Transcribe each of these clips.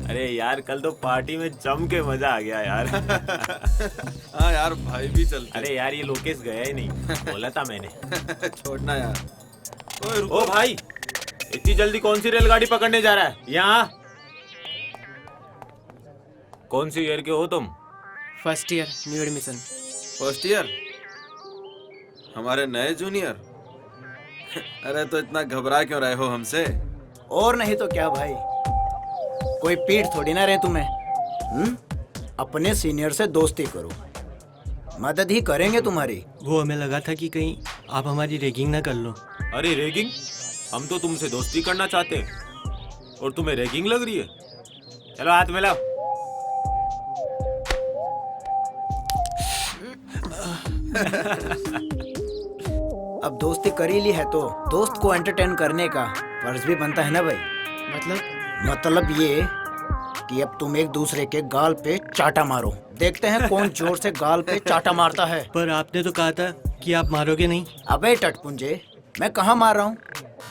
अरे यार कल तो पार्टी में जम के मजा आ गया यार। हाँ यार भाई भी चलते। अरे यार ये लोकेश गया ही नहीं, बोला था मैंने। छोड़ना यार। ओए रुको। ओ भाई, इतनी जल्दी कौन सी रेलगाड़ी पकड़ने जा रहा है? यहाँ कौन सी ईयर के हो तुम? First year, new admission. First year? हमारे नए जूनियर। अरे तो इतना घबरा क्यों रहे हो हमसे? और नहीं तो क्या भाई, कोई पीठ थोड़ी ना रहे तुम्हें। अपने सीनियर से दोस्ती करो, मदद ही करेंगे तुम्हारी। वो हमें लगा था कि कहीं आप हमारी रैगिंग ना कर लो। अरे रैगिंग? हम तो तुमसे दोस्ती करना चाहते हैं और तुम्हें रैगिंग लग रही है? चलो हाथ मिलाओ। अब दोस्ती कर ही ली है तो दोस्त को एंटरटेन करने का फर्ज भी बनता है ना भाई। मतलब ये कि अब तुम एक दूसरे के गाल पे चाटा मारो, देखते हैं कौन जोर से गाल पे चाटा मारता है। पर आपने तो कहा था कि आप मारोगे नहीं। अबे टटपुंजे, मैं कहाँ मार रहा हूँ?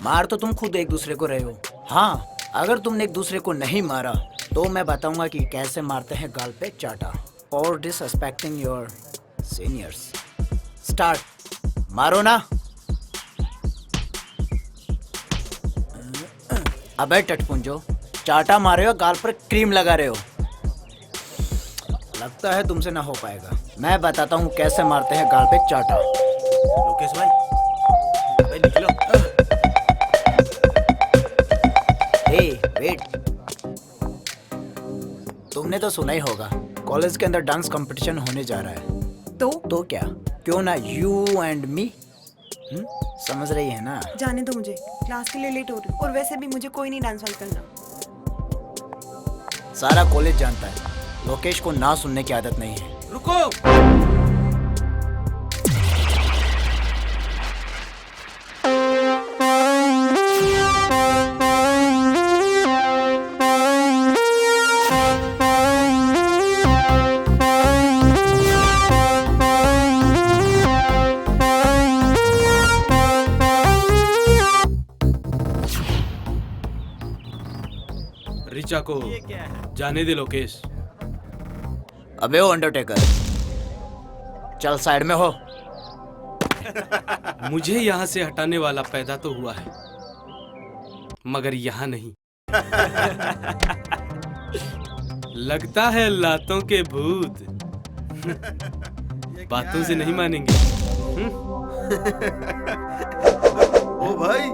मार तो तुम खुद एक दूसरे को रहे हो। हाँ, अगर तुमने एक दूसरे को नहीं मारा तो मैं बताऊंगा कि कैसे मारते हैं गाल पे चाटा। और डिसरिस्पेक्टिंग योर सीनियर्स। स्टार्ट। मारो ना। अबे टटपुंजो, चाटा मारे हो, गाल पर क्रीम लगा रहे हो। लगता है तुमसे ना हो पाएगा। मैं बताता हूँ कैसे मारते हैं गाल पे चाटा। लोकेश भाई, अबे निकलो। हे वेट, तुमने तो सुना ही होगा कॉलेज के अंदर डांस कंपटीशन होने जा रहा है। तो क्या, क्यों ना यू एंड मी? समझ रही है ना? जाने दो, मुझे क्लास के लिए लेट हो रही हूँ और वैसे भी मुझे कोई नहीं डांस वांस करना। सारा कॉलेज जानता है लोकेश को ना सुनने की आदत नहीं है। रुको। रिचा को जाने दे लोकेश। अबे ओ अंडरटेकर, चल साइड में हो। मुझे यहाँ से हटाने वाला पैदा तो हुआ है, मगर यहाँ नहीं। लगता है लातों के भूत बातों से नहीं मानेंगे। ओ भाई।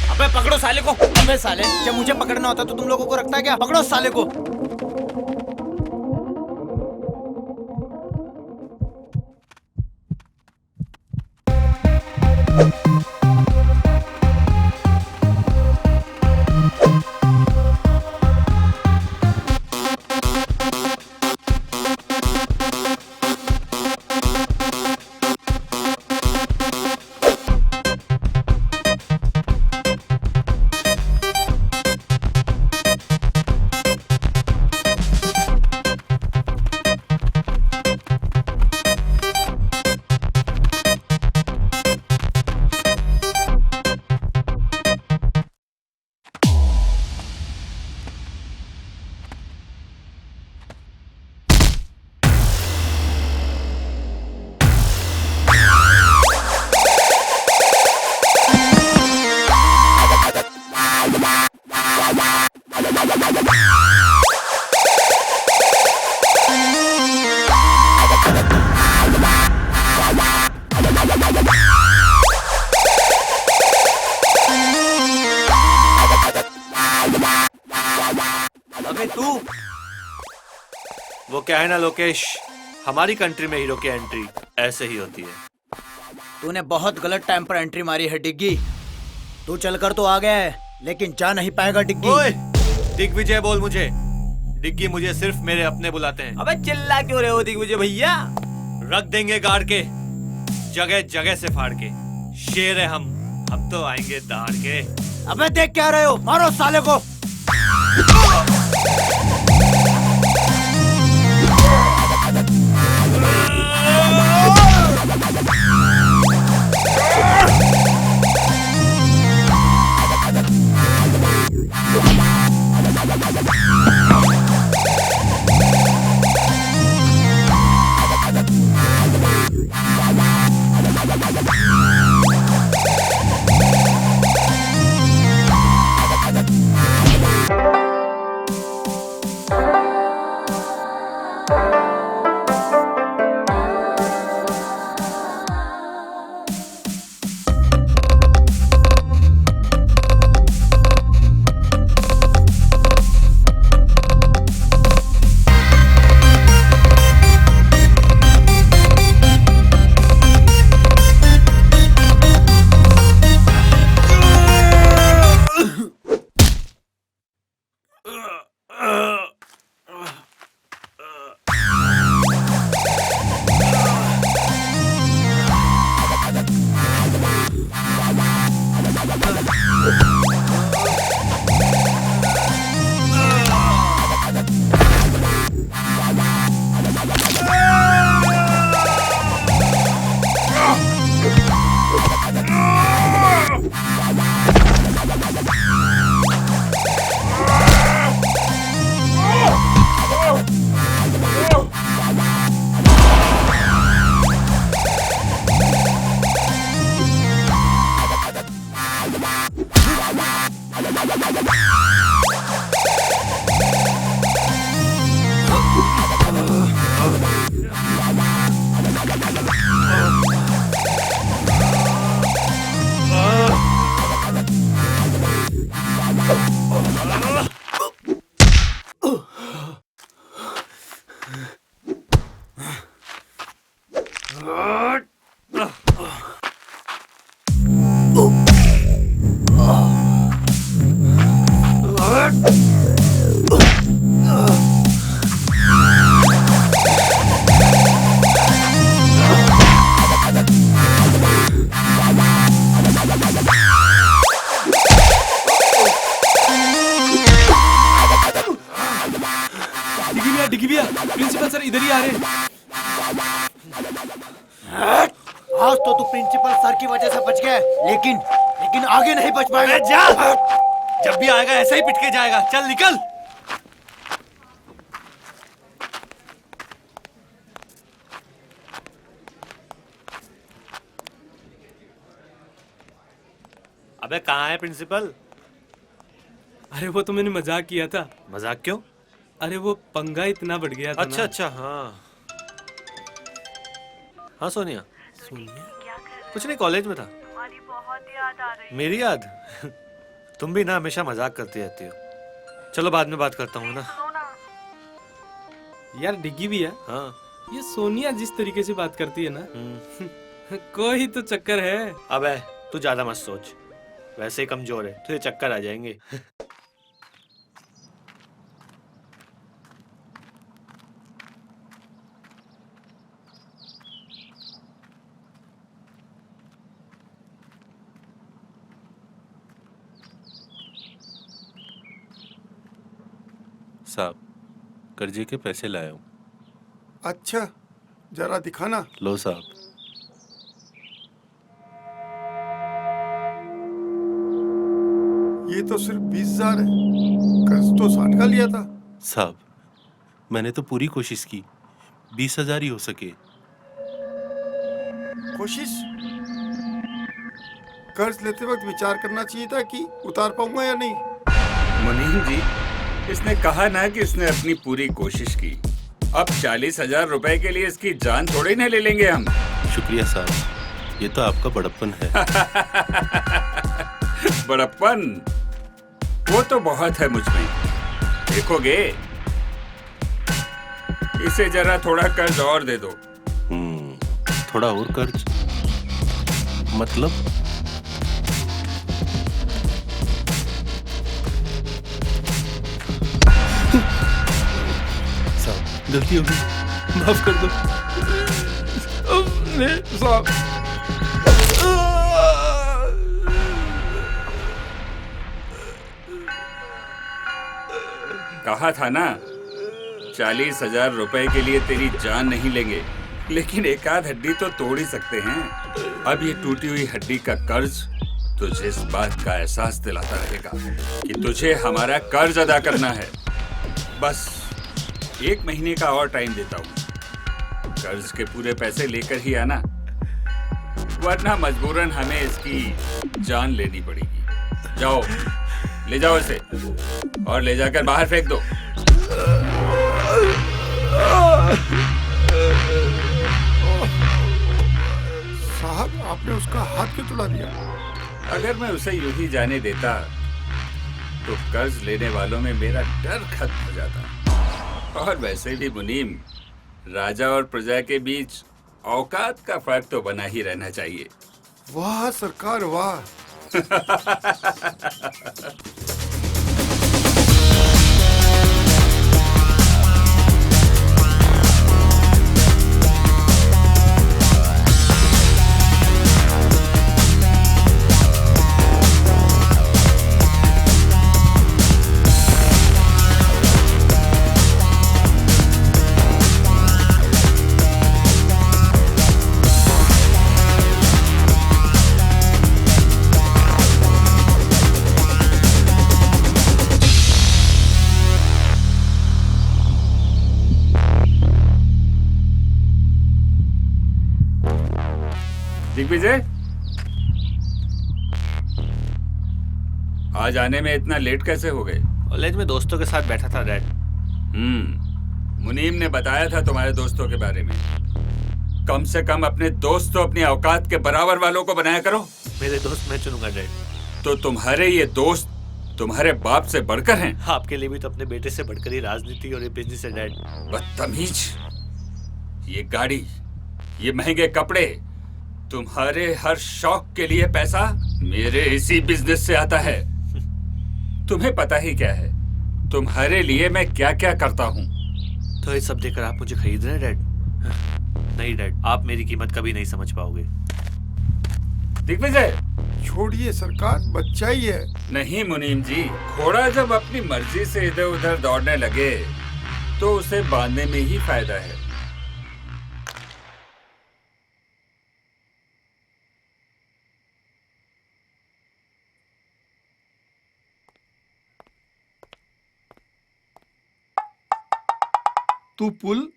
अबे पकड़ो साले को। अबे साले, जब मुझे पकड़ना होता तो तुम लोगों को रखता है क्या? पकड़ो साले को। अबे तू, वो क्या है ना लोकेश, हमारी कंट्री में हीरो की एंट्री ऐसे ही होती है। तूने बहुत गलत टाइम पर एंट्री मारी है डिग्गी। तू चलकर तो आ गया है लेकिन जा नहीं पाएगा डिग्गी। ओए, दिग्विजय बोल मुझे। डिग्गी मुझे सिर्फ मेरे अपने बुलाते हैं। अबे चिल्ला क्यों रहे हो दिग्विजय भैया? रख देंगे गाड़ के, जगह जगह से फाड़ के। शेर है हम तो आएंगे दहाड़ के। अबे देख क्या रहे हो, मारो साले को। डिग्गी भैया, प्रिंसिपल सर इधर ही आ रहे हैं। आज तो तू प्रिंसिपल सर की वजह से बच गया, लेकिन आगे नहीं बच पाएगा। जा, जब भी आएगा ऐसे ही पिट के जाएगा। चल निकल। अबे कहाँ है प्रिंसिपल? अरे वो तो मैंने मजाक किया था। मजाक क्यों? अरे वो पंगा इतना बढ़ गया था अच्छा ना। अच्छा, हाँ हाँ सोनिया। सोनिया? कुछ नहीं, कॉलेज में था। तुम्हारी बहुत याद आ रही है। मेरी याद? तुम भी ना हमेशा मजाक करती रहती हो। चलो बाद में बात करता हूँ ना। यार डिग्गी भैया, हाँ। ये सोनिया जिस तरीके से बात करती है ना, कोई तो चक्कर है। अबे तू ज्यादा मत सोच, वैसे ही कमजोर है, तुझे चक्कर आ जाएंगे। साहब, कर्जे के पैसे लाया हूँ। अच्छा, जरा दिखाना। लो साहब। ये तो सिर्फ 20,000 है, कर्ज तो 60 का लिया था। साहब, मैंने तो पूरी कोशिश की, 20,000 ही हो सके। कोशिश? कर्ज लेते वक्त विचार करना चाहिए था कि उतार पाऊंगा या नहीं। मुनीम जी, इसने कहा ना कि इसने अपनी पूरी कोशिश की। अब 40,000 रुपए के लिए इसकी जान थोड़ी ना ले लेंगे हम। शुक्रिया साहब, ये तो आपका बड़प्पन है। बड़प्पन? वो तो बहुत है मुझ में। देखोगे, इसे जरा थोड़ा कर्ज और दे दो। थोड़ा और कर्ज? मतलब? साहब, गलती हो गई, माफ कर दो। साहब कहा था ना, 40,000 रुपए के लिए तेरी जान नहीं लेंगे, लेकिन एक आध हड्डी तो तोड़ ही सकते हैं। अब ये टूटी हुई हड्डी का कर्ज तुझे इस बात का एहसास दिलाता रहेगा कि तुझे हमारा कर्ज अदा करना है। बस 1 महीने का और टाइम देता हूँ। कर्ज के पूरे पैसे लेकर ही आना, वरना मजबूरन हमें इसकी जान लेनी पड़ेगी। जाओ, ले जाओ इसे और ले जाकर बाहर फेंक दो। साहब, आपने उसका हाथ क्यों तोड़ा दिया? अगर मैं उसे यूं ही जाने देता तो कर्ज लेने वालों में मेरा डर खत्म हो जाता। और वैसे भी मुनीम, राजा और प्रजा के बीच औकात का फर्क तो बना ही रहना चाहिए। वाह सरकार, वाह। दिग्विजय, आज आने में इतना लेट कैसे हो गए? कॉलेज में दोस्तों के साथ बैठा था डैड। मुनीम ने बताया था तुम्हारे दोस्तों के बारे में। कम से कम अपने दोस्त तो अपनी औकात के बराबर वालों को बनाया करो। मेरे दोस्त मैं चुनूंगा डैड। तो तुम्हारे ये दोस्त तुम्हारे बाप से बढ़कर हैं? आपके लिए भी तो अपने बेटे से बढ़कर ही राजनीति और ये बिजनेस है डैड। बदतमीज, ये गाड़ी, ये महंगे कपड़े, तुम्हारे हर शौक के लिए पैसा मेरे इसी बिजनेस से आता है। तुम्हें पता ही क्या है तुम्हारे लिए मैं क्या क्या करता हूँ। तो ये सब देकर आप मुझे खरीद रहे हैं डैड? नहीं डैड, आप मेरी कीमत कभी नहीं समझ पाओगे। दिग्विजय, छोड़िए सरकार, बच्चा ही है। नहीं मुनीम जी, घोड़ा जब अपनी मर्जी से इधर उधर दौड़ने लगे तो उसे बांधने में ही फायदा है। तू पुल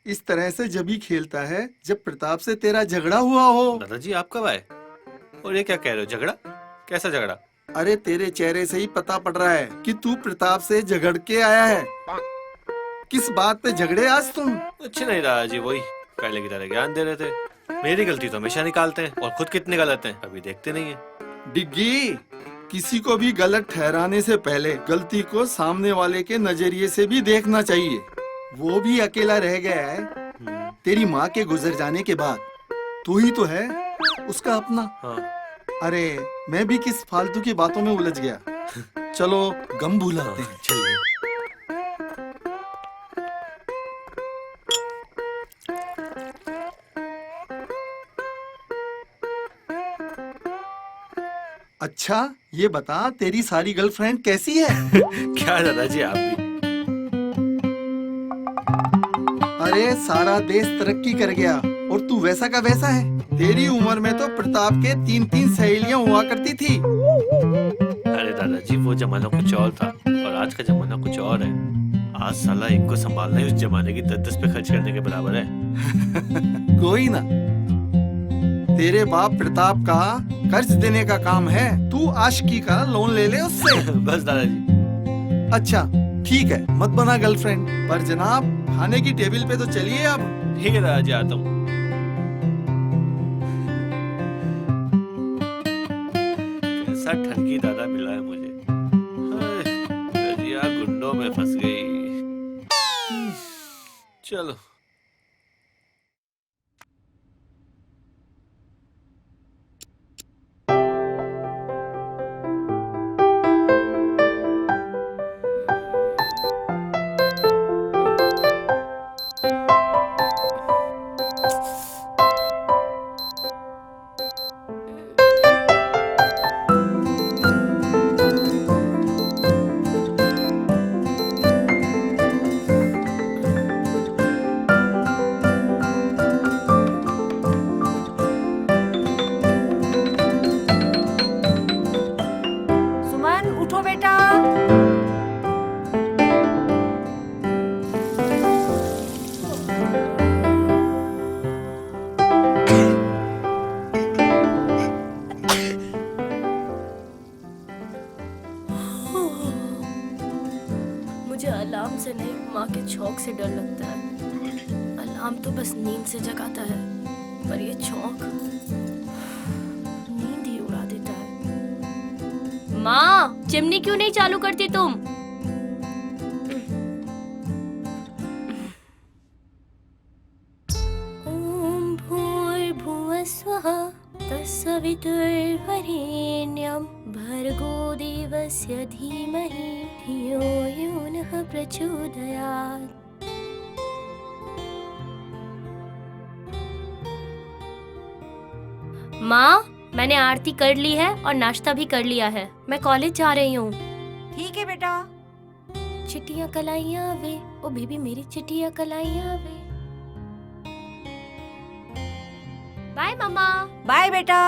इस तरह से जब ही खेलता है जब प्रताप से तेरा झगड़ा हुआ हो। दादाजी आप कब आए? और ये क्या कह रहे हो, झगड़ा? कैसा झगड़ा? अरे तेरे चेहरे से ही पता पड़ रहा है कि तू प्रताप से झगड़ के आया है। किस बात पे झगड़े आज तुम? कुछ नहीं दादाजी, वही पहले की तरह ज्ञान दे रहे थे। मेरी गलती तो हमेशा निकालते हैं और खुद कितने गलत हैं अभी देखते नहीं है। डिग्गी, किसी को भी गलत ठहराने से पहले गलती को सामने वाले के नजरिए से भी देखना चाहिए। वो भी अकेला रह गया है तेरी माँ के गुजर जाने के बाद। तू ही तो है उसका अपना। हाँ। अरे मैं भी किस फालतू की बातों में उलझ गया। चलो गम भुलाते हैं। चलिए। अच्छा ये बता, तेरी सारी गर्लफ्रेंड कैसी है? क्या दादाजी आप भी? अरे सारा देश तरक्की कर गया और तू वैसा का वैसा है। तेरी उम्र में तो प्रताप के 3-3 सहेलियां हुआ करती थी। अरे दादाजी वो जमाना कुछ और था और आज का जमाना कुछ और है। आज साला एक को संभालना ही उस जमाने की 10-10 पे खर्च करने के बराबर है। कोई ना, तेरे बाप प्रताप का कर्ज देने का काम है। तू आशिकी का लोन ले ले उससे। बस दादाजी। अच्छा ठीक है, मत बना गर्लफ्रेंड, पर जनाब खाने की टेबल पे तो चलिए अब। ठीक है दादाजी, आता हूँ। कैसा ठगी दादा मिला है मुझे। रजिया गुंडों में फंस गई। चलो। चौक से डर लगता है। अलार्म तो बस नींद से जगाता है, पर ये चौक नींद ही उड़ा देता है। माँ, चिमनी क्यों नहीं चालू करती तुम? ओम भूर्भुवः स्वः तत्सवितुर्वरेण्यं भर्गो देवस्य धीमहि धियो यो नः प्रचोदयात्। माँ, मैंने आरती कर ली है और नाश्ता भी कर लिया है। मैं कॉलेज जा रही हूँ। ठीक है बेटा। चिट्टियाँ कलाइयाँ वे, ओ बेबी मेरी चिट्टियाँ कलाइयाँ वे। बाय मम्मा। बाय बेटा।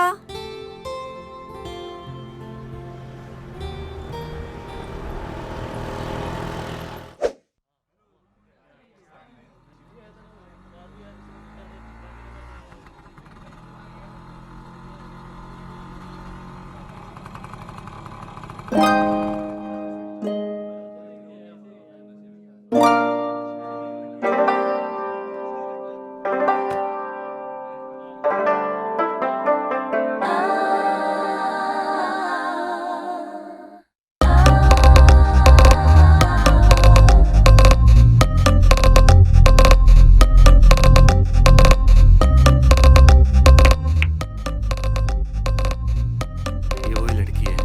ये वही लड़की है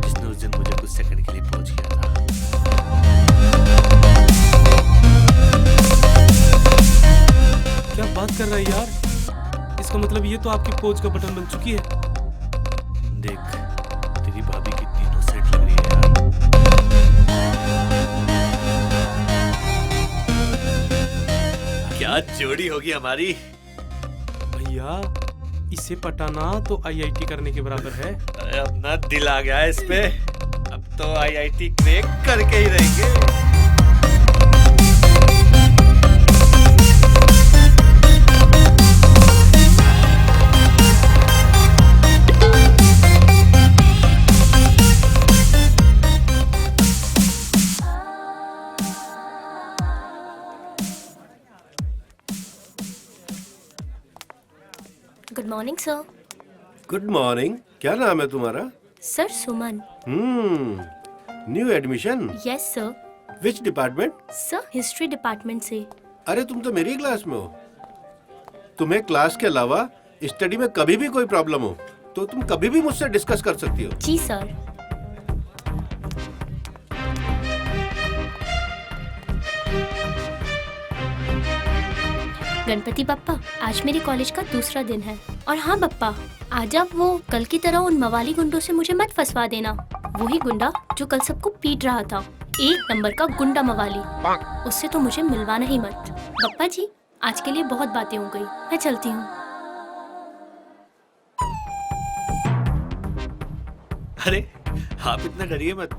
जिसने उस दिन मुझे कुछ सेकंड के लिए पहुंच किया था। क्या बात कर रहा है यार? इसका मतलब ये तो आपकी पोज का बटन बन चुकी है। देख, तेरी भाभी की तीनों सेट लग रही है यार। क्या जोड़ी होगी हमारी। भैया, इसे पटाना तो आईआईटी करने के बराबर है। अरे अपना दिल आ गया है इस पे। अब तो आईआईटी क्रैक करके ही रहेंगे। Good morning sir. Good morning. क्या नाम है तुम्हारा? Sir Suman. New admission? Yes sir. Which department? Sir history department से। अरे तुम तो मेरी क्लास में हो। तुम्हें क्लास के अलावा स्टडी में कभी भी कोई प्रॉब्लम हो तो तुम कभी भी मुझसे डिस्कस कर सकती हो। जी सर। गणपति बप्पा, आज मेरे कॉलेज का दूसरा दिन है। और हाँ बप्पा, आज आप वो कल की तरह उन मवाली गुंडों से मुझे मत फंसवा देना। वही गुंडा जो कल सबको पीट रहा था, एक नंबर का गुंडा मवाली। उससे तो मुझे मिलवाना ही मत। बप्पा जी, आज के लिए बहुत बातें हो गई, मैं चलती हूँ। अरे आप इतना डरिए मत।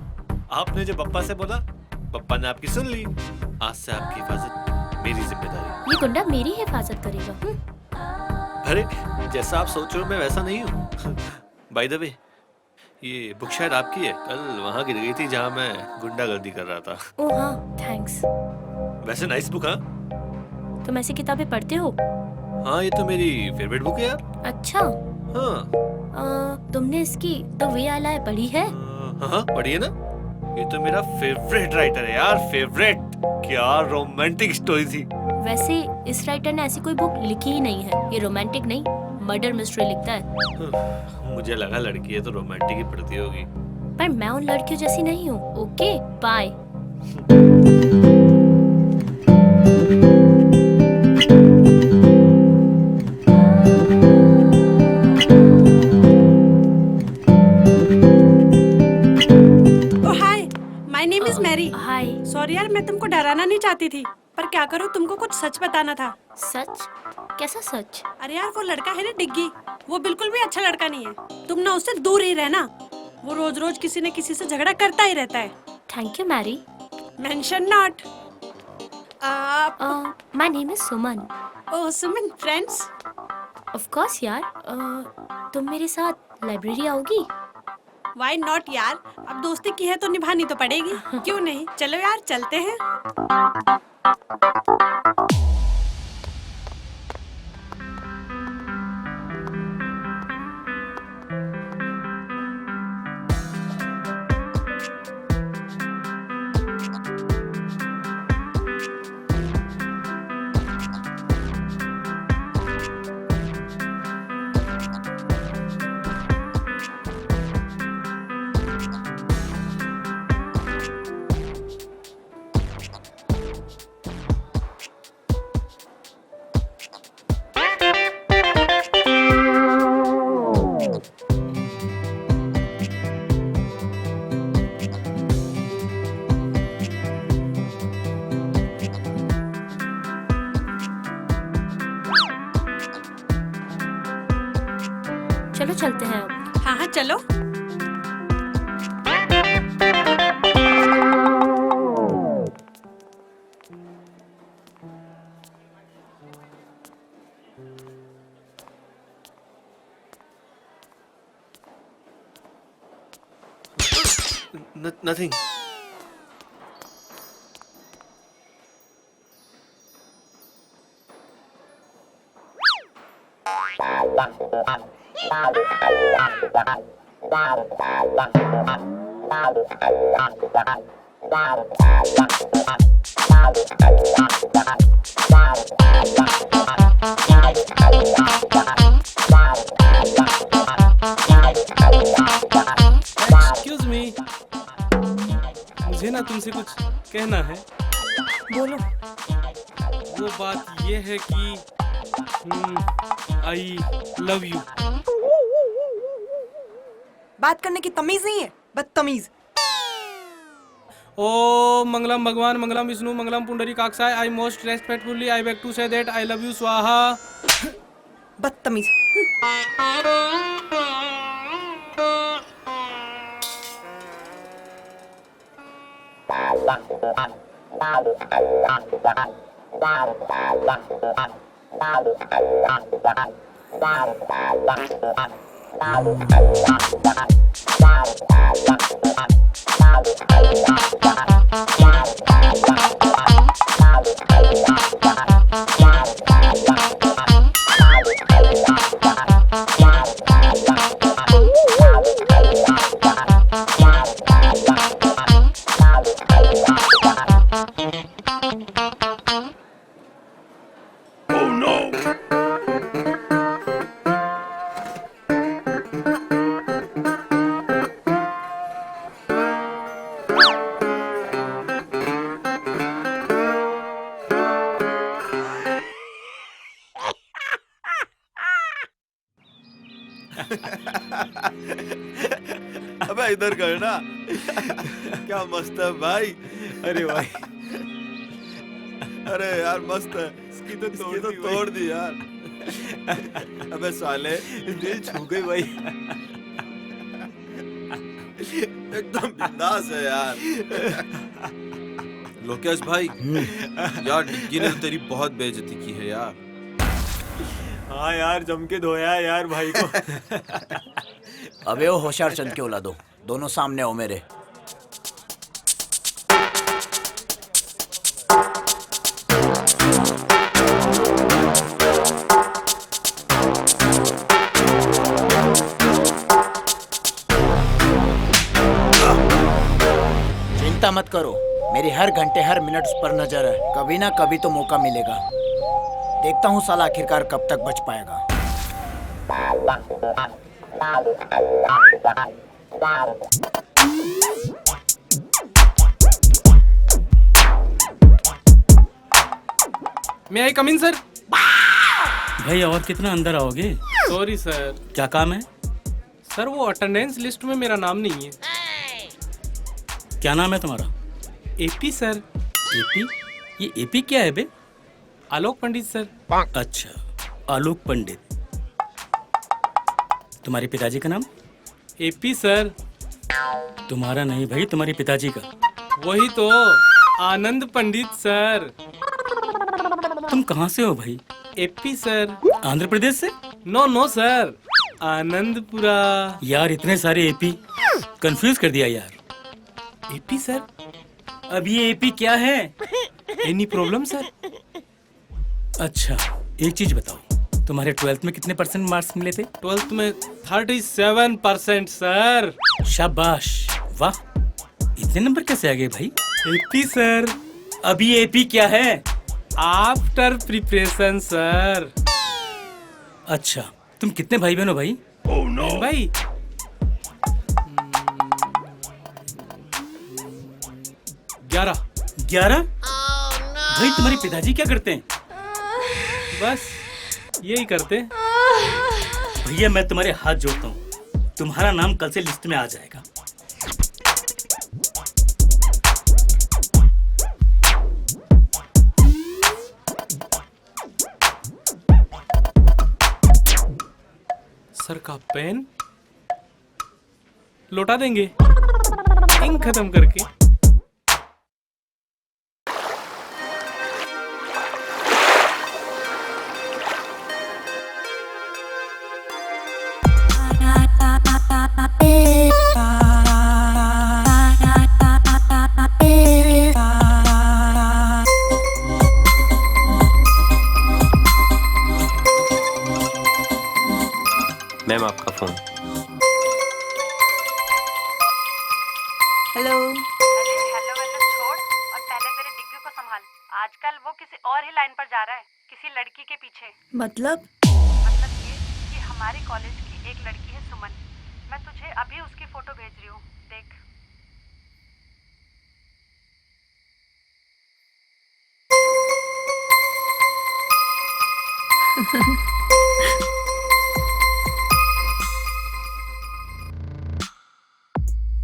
आपने जो पप्पा से बोला, पप्पा ने आपकी सुन ली। आज से आपकी हिफाजत मेरी जिम्मेदारी। ये गुंडा मेरी हिफाजत करेगा। अरे जैसा आप सोच रहे हो मैं वैसा नहीं हूँ। बाय द वे, ये बुक शायद आपकी है। कल वहाँ गिर गई थी जहाँ मैं गुंडागर्दी कर रहा था। ओह हाँ, थैंक्स। वैसे नाइस बुक। हाँ, तुम ऐसी किताबें पढ़ते हो? हाँ ये तो मेरी फेवरेट बुक है यार। अच्छा। हाँ। तुमने इसकी द वे आई लाई पढ़ी है? हाँ पढ़िए ना। ये तो मेरा फेवरेट राइटर है यार, फेवरेट। क्या रोमांटिक स्टोरी थी। वैसे इस राइटर ने ऐसी कोई बुक लिखी ही नहीं है। ये रोमांटिक नहीं, मर्डर मिस्ट्री लिखता है। मुझे लगा लड़की है तो रोमांटिक ही पढ़ती होगी। पर मैं उन लड़कियों जैसी नहीं हूँ। Okay bye. हाय। सॉरी यार, मैं तुमको डराना नहीं चाहती थी, पर क्या करूँ, तुमको कुछ सच बताना था। सच? कैसा सच? अरे यार, वो लड़का है ना डिग्गी, वो बिल्कुल भी अच्छा लड़का नहीं है। तुम ना उससे दूर ही रहना। वो रोज रोज किसी न किसी से झगड़ा करता ही रहता है। Thank you Mary. Mention not. My name is Suman. Oh Suman, friends? Of course यार। तुम मेरे साथ लाइब्रेरी आओगी? Why not यार? अब दोस्ती की है तो निभानी तो पड़ेगी। क्यों नहीं? चलो यार चलते हैं। चलो चलते हैं अब। हाँ हाँ चलो। Nothing. एक्सक्यूज मी, मुझे ना तुमसे कुछ कहना है। बोलो। वो बात ये है कि आई लव यू। बात करने की तमीज नहीं है, बदतमीज। ओ मंगलम भगवान, मंगलम विष्णु, मंगलम पुंडरीकाक्षाय। I most respectfully I beg to say that I love you स्वाहा। बदतमीज। अबे इधर कर ना। क्या मस्त है भाई। अरे भाई, अरे यार मस्त है। इसकी तो तोड़ दी यार। अबे साले दिल छू गई भाई। एकदम बिंदास है यार। लोकेश भाई, यार डिग्गी ने तो तेरी बहुत बेइज्जती की है यार। हाँ यार, जम के धोया है यार भाई को। अबे वो होशियार चंद के औलादो, दोनों सामने हो मेरे। चिंता मत करो, मेरी हर घंटे हर मिनट उस पर नजर है। कभी ना कभी तो मौका मिलेगा। देखता हूँ साला आखिरकार कब तक बच पाएगा। मैं आई कम इन सर। भाई और कितना अंदर आओगे? Sorry sir. क्या काम है? सर वो अटेंडेंस लिस्ट में मेरा नाम नहीं है। क्या नाम है तुम्हारा? AP sir. एपी? ये एपी क्या है बे? आलोक पंडित सर। अच्छा, आलोक पंडित। तुम्हारे पिताजी का नाम? AP sir. तुम्हारा नहीं भाई, तुम्हारे पिताजी का। वही तो, आनंद पंडित सर। तुम कहाँ से हो भाई? AP sir. आंध्र प्रदेश से? No no sir, Anandpura. यार इतने सारे एपी, कंफ्यूज कर दिया यार। AP sir. अब ये एपी क्या है? Any problem sir? अच्छा, एक चीज बताओ, तुम्हारे 12th में कितने % मार्क्स मिले थे? 12th में 37% सर। शाबाश, वाह, इतने नंबर कैसे आ गए भाई? AP sir. अभी एपी क्या है? After preparation sir. अच्छा, तुम कितने भाई बहन हो भाई? ओह नो भाई, 11। 11? भाई तुम्हारे पिताजी क्या करते हैं? बस यही करते। भैया मैं तुम्हारे हाथ जोड़ता हूँ, तुम्हारा नाम कल से लिस्ट में आ जाएगा। सर का पेन लौटा देंगे इंक खत्म करके। मैम आपका फोन। हेलो। अरे हेलो वेलो छोड़ और पहले मेरे डिग्गी को संभाल। आजकल वो किसी और ही लाइन पर जा रहा है, किसी लड़की के पीछे। मतलब ये कि हमारे कॉलेज की एक लड़की है सुमन, मैं तुझे अभी उसकी फोटो भेज रही हूँ, देख।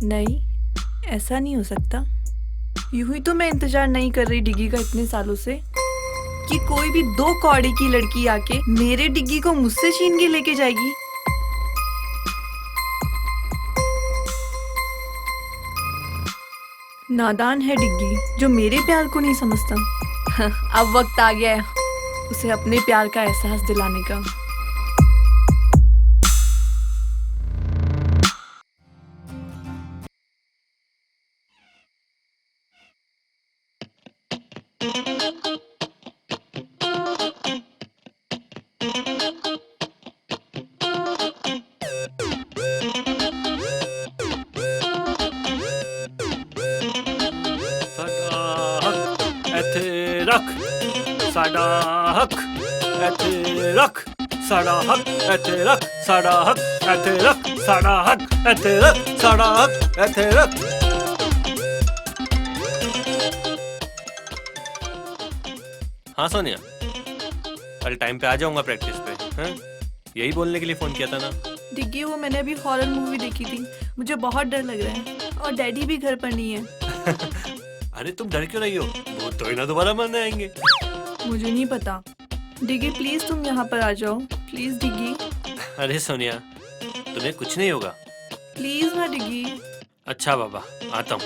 नहीं, ऐसा नहीं हो सकता। यूं ही तो मैं इंतजार नहीं कर रही डिग्गी का इतने सालों से कि कोई भी 2 कौड़ी की लड़की आके मेरे डिग्गी को मुझसे छीन के लेके जाएगी। नादान है डिग्गी जो मेरे प्यार को नहीं समझता। अब वक्त आ गया है उसे अपने प्यार का एहसास दिलाने का। साडा हक ऐथे रख, साडा हक ऐथे रख, साडा हक ऐथे रख, साडा हक ऐथे रख, साडा हक ऐथे रख। हाँ सोनिया, कल टाइम पे आ जाऊंगा प्रैक्टिस पे। हाँ, यही बोलने के लिए फोन किया था ना। डिग्गी वो मैंने अभी हॉरर मूवी देखी थी, मुझे बहुत डर लग रहा है और डैडी भी घर पर नहीं है। अरे तुम डर क्यों रही हो, वो तो ही ना दोबारा मरने आएंगे। मुझे नहीं पता। डिग्गी प्लीज तुम यहाँ पर आ जाओ, प्लीज डिग्गी। अरे सोनिया, तुम्हें कुछ नहीं होगा। प्लीज ना डिग्गी। अच्छा बाबा, आता हूँ।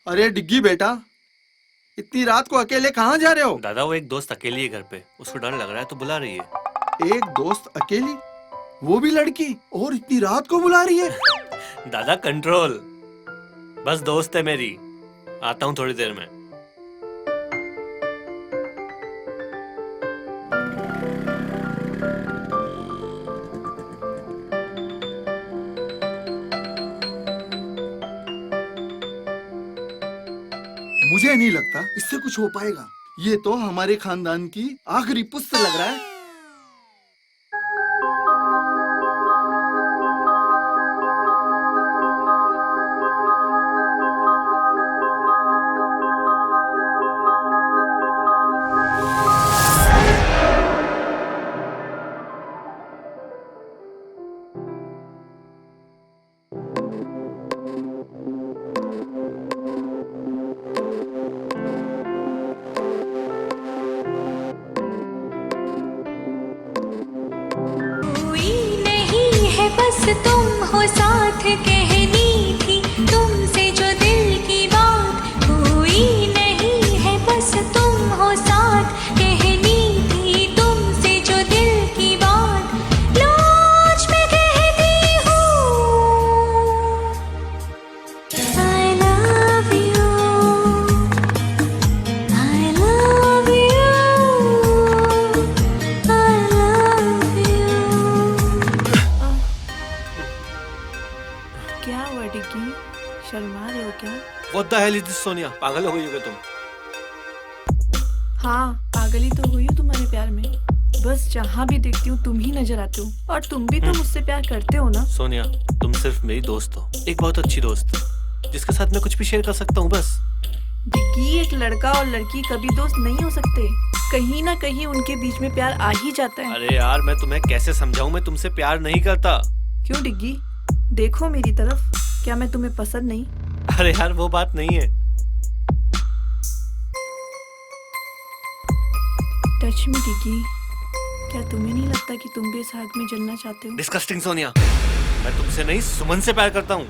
अरे डिग्गी बेटा, इतनी रात को अकेले कहाँ जा रहे हो? दादा वो एक दोस्त अकेली है घर पे, उसको डर लग रहा है तो बुला रही है। एक दोस्त अकेली, वो भी लड़की, और इतनी रात को बुला रही है? दादा कंट्रोल, बस दोस्त है मेरी, आता हूँ थोड़ी देर में। मुझे नहीं लगता इससे कुछ हो पाएगा। ये तो हमारे खानदान की आखिरी पुस्त लग रहा है। बस तुम हो साथ, कहनी थी तुमसे जो दिल की बात, हुई What the hell is this, Sonia? पागल हो गई हो क्या तुम? हाँ, पागल ही तो हुई हूँ तुम्हारे प्यार में। बस जहाँ भी देखती हूँ तुम ही नजर आते हो, और तुम भी तो मुझसे प्यार करते हो ना? सोनिया, तुम सिर्फ मेरी दोस्त हो, एक बहुत अच्छी दोस्त, जिसके साथ मैं कुछ भी शेयर कर सकता हूँ बस। डिग्गी, एक लड़का और लड़की कभी दोस्त नहीं हो सकते। कहीं ना कहीं उनके बीच में प्यार आ ही जाता है। अरे यार, मैं तुम्हें कैसे समझाऊं, मैं तुमसे प्यार नहीं करता। क्यों डिग्गी? देखो मेरी तरफ, क्या मैं तुम्हें पसंद नहीं? अरे यार, वो बात नहीं है। टच मी डिग्गी, क्या तुम्हें नहीं लगता कि तुम भी इस आग में जलना चाहते हो? डिस्कस्टिंग सोनिया, मैं तुमसे नहीं सुमन से प्यार करता हूँ।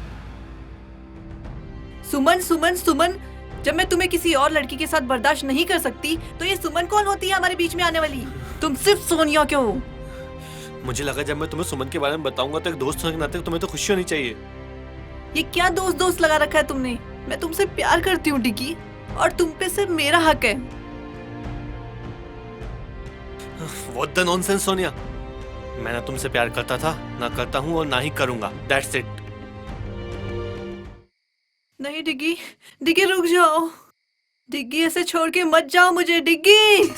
सुमन, सुमन, सुमन, जब मैं तुम्हें किसी और लड़की के साथ बर्दाश्त नहीं कर सकती, तो ये सुमन कौन होती है हमारे बीच में आने वाली? तुम सिर्फ सोनिया क्यों हो? मुझे लगा जब मैं तुम्हें सुमन के बारे में बताऊंगा तो एक दोस्त होने के नाते तुम्हें तो खुशी होनी चाहिए। ये क्या दोस्त दोस्त लगा रखा है तुमने? मैं तुमसे प्यार करती हूँ डिग्गी, और तुम पे सिर्फ मेरा हक है। What the nonsense, Sonia? मैं ना तुमसे प्यार करता था, ना करता हूँ और ना ही करूंगा। That's it. नहीं डिग्गी, डिग्गी रुक जाओ। डिग्गी, ऐसे छोड़ के मत जाओ मुझे डिग्गी।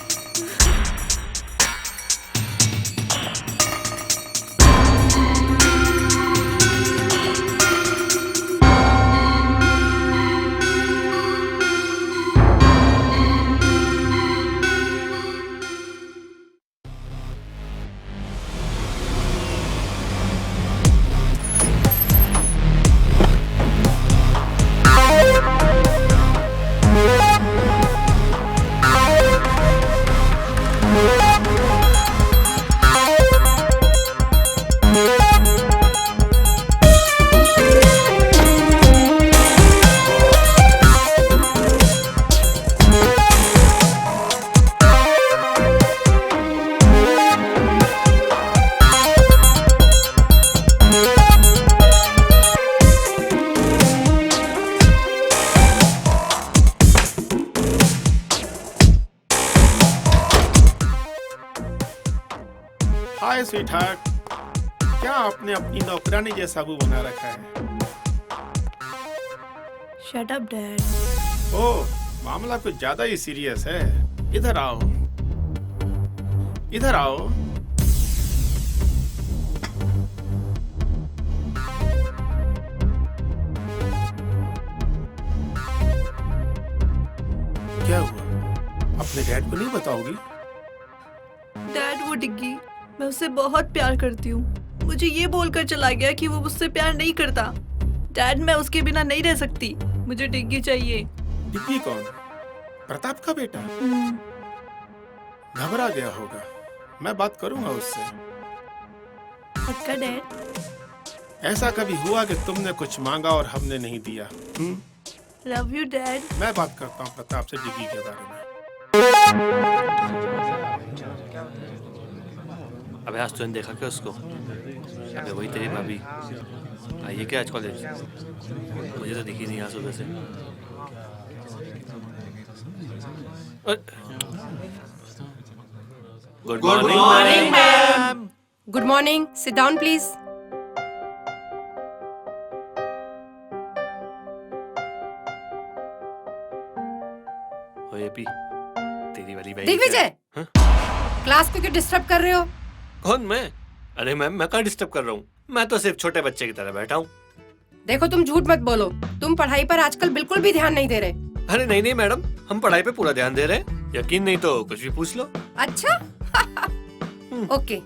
हाय स्वीटहार्ट, क्या आपने अपनी नौकरानी जैसा मुंह बना रखा है? Shut up dad. ओह, मामला कुछ ज्यादा ही सीरियस है। इधर आओ, इधर आओ। क्या हुआ? अपने डैड को नहीं बताओगी? डैड, वो डिग्गी, मैं उससे बहुत प्यार करती हूँ। मुझे ये बोलकर चला गया कि वो मुझसे प्यार नहीं करता। डैड, मैं उसके बिना नहीं रह सकती। मुझे डिग्गी चाहिए। डिग्गी कौन? प्रताप का बेटा? घबरा गया होगा। मैं बात करूंगा उससे। पक्का डैड? ऐसा कभी हुआ कि तुमने कुछ मांगा और हमने नहीं दिया? Love you dad. मैं बात करता हूँ प्रताप से डिग्गी के बारे में। अबे आज तूने देखा क्या उसको? अबे वही तेरी भाभी आई है क्या आज कॉलेज? मुझे तो दिखी नहीं आज सुबह से। Good morning ma'am. Good morning, sit down please. ओए पी, तेरी वाली बहन। दिग्विजय, क्लास को क्यों डिस्टर्ब कर रहे हो? कौन मैं? अरे मैम, मैं कहाँ डिस्टर्ब कर रहा हूँ? मैं तो सिर्फ छोटे बच्चे की तरह बैठा हूँ। देखो, तुम झूठ मत बोलो। तुम पढ़ाई पर आजकल बिल्कुल भी ध्यान नहीं दे रहे। अरे नहीं नहीं मैडम, हम पढ़ाई पे पूरा ध्यान दे रहे हैं। यकीन नहीं तो कुछ भी पूछ लो। अच्छा ओके,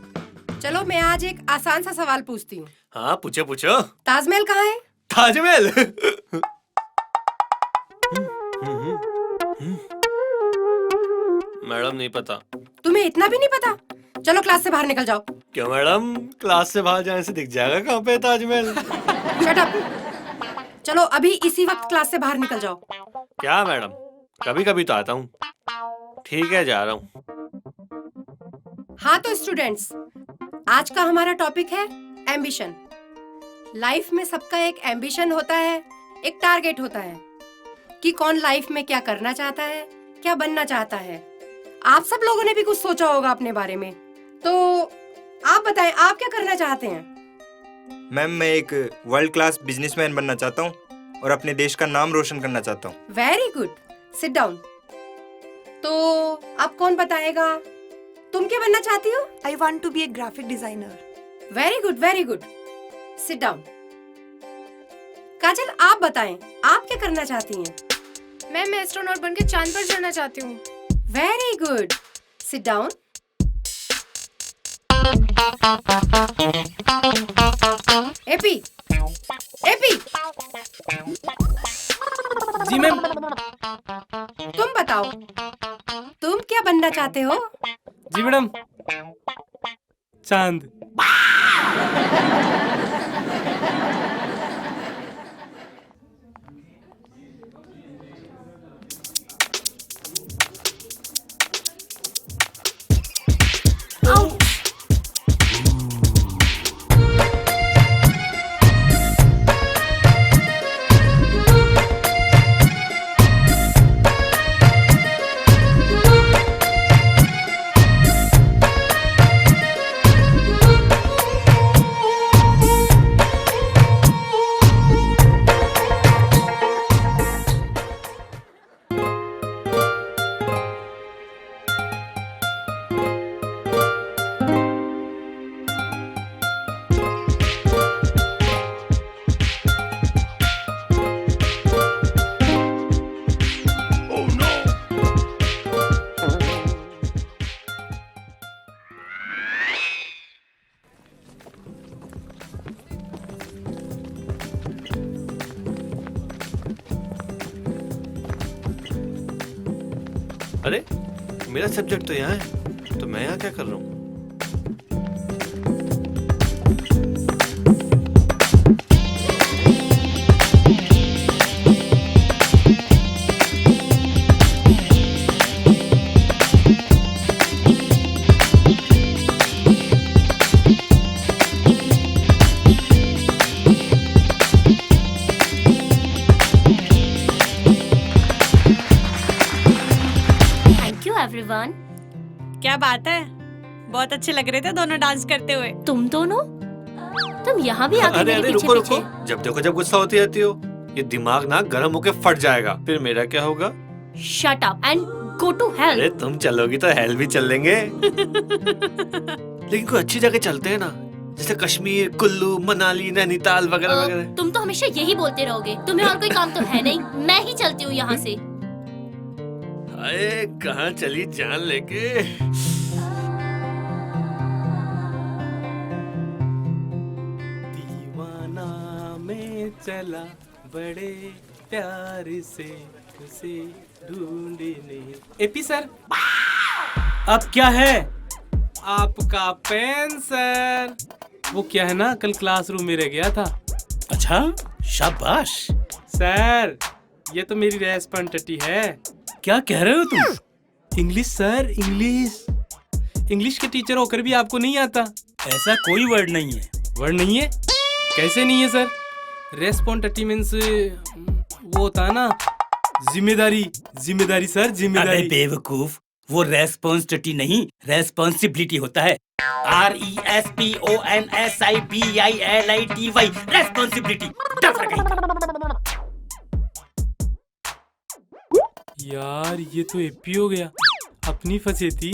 चलो मैं आज एक आसान सा सवाल पूछती हूँ। हाँ पूछो पूछो। ताजमहल कहाँ है? ताजमहल? मैडम नहीं पता। तुम्हें इतना भी नहीं पता? चलो क्लास से बाहर निकल जाओ। क्यों मैडम, क्लास से बाहर जाने से दिख जाएगा कहाँ पे ताजमहल? Shut up. चलो अभी इसी वक्त क्लास से बाहर निकल जाओ। क्या मैडम, कभी कभी तो आता हूँ। ठीक है, जा रहा हूँ। हाँ तो स्टूडेंट्स, आज का हमारा टॉपिक है एम्बिशन। लाइफ में सबका एक एम्बिशन होता है, एक टारगेट होता है कि कौन लाइफ में क्या करना चाहता है, क्या बनना चाहता है। आप सब लोगों ने भी कुछ सोचा होगा अपने बारे में, तो आप बताएं, आप क्या करना चाहते हैं? मैम, मैं एक वर्ल्ड क्लास बिजनेसमैन बनना चाहता हूँ और अपने देश का नाम रोशन करना चाहता हूँ। Very good, sit down. तो अब कौन बताएगा, तुम क्या बनना चाहती हो? I want to be a graphic designer. Very good, very good, sit down. Kajal, आप बताएं, आप क्या करना चाहती हैं? मैं एस्ट्रोनॉट बनके चांद पर चढ़ना चाहती हूँ। Very good, sit down. एपी, एपी, जी मैम। तुम बताओ, तुम क्या बनना चाहते हो? जी मैडम, चांद। अरे मेरा सब्जेक्ट तो यहाँ है, तो मैं यहाँ क्या कर रहा हूँ? एवरीवन। क्या बात है, बहुत अच्छे लग रहे थे दोनों डांस करते हुए। तुम दोनों, तुम यहाँ भी आगे अरे मेरे अरे पीछे रुको पीछे। रुको, जब देखो जब गुस्सा होती रहती हो, ये दिमाग ना गर्म होके फट जाएगा, फिर मेरा क्या होगा? Shut up and go to hell. अरे तुम चलोगी तो हेल भी चल लेंगे। लेकिन कोई अच्छी जगह चलते हैं ना, जैसे कश्मीर, कुल्लू, मनाली, नैनीताल वगैरह वगैरह। तुम तो हमेशा यही बोलते रहोगे, तुम्हें और कोई काम तो है नहीं। मैं ही चलती हूँ यहाँ से। अरे कहाँ चली जान लेके? दीवाना में चला बड़े प्यार से उसे ढूंढने। एपी सर, अब क्या है? आपका पेन सर। वो क्या है ना, कल क्लासरूम में रह गया था। अच्छा, शाबाश। सर ये तो मेरी रेस्पॉन्सिबिलिटी है। क्या कह रहे हो तुम? English sir, English. इंग्लिश के टीचर होकर भी आपको नहीं आता? ऐसा कोई वर्ड नहीं है। वर्ड नहीं है? कैसे नहीं है सर? रेस्पॉन्सिबिलिटी मींस वो होता है ना, जिम्मेदारी। जिम्मेदारी सर, जिम्मेदारी। अबे बेवकूफ, वो रेस्पॉन्सिबिलिटी नहीं, रेस्पॉन्सिबिलिटी होता है। RESPONSIBILITY, responsibility. यार ये तो एपी हो गया, अपनी फंसे थी।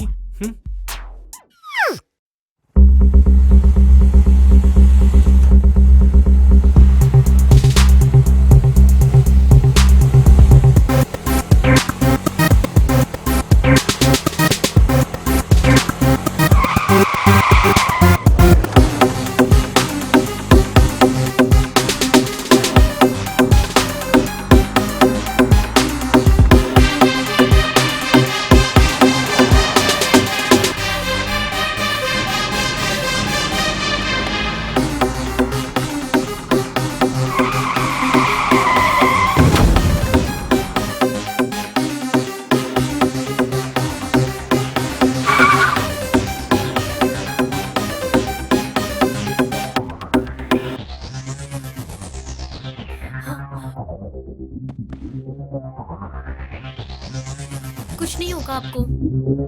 कुछ नहीं होगा आपको,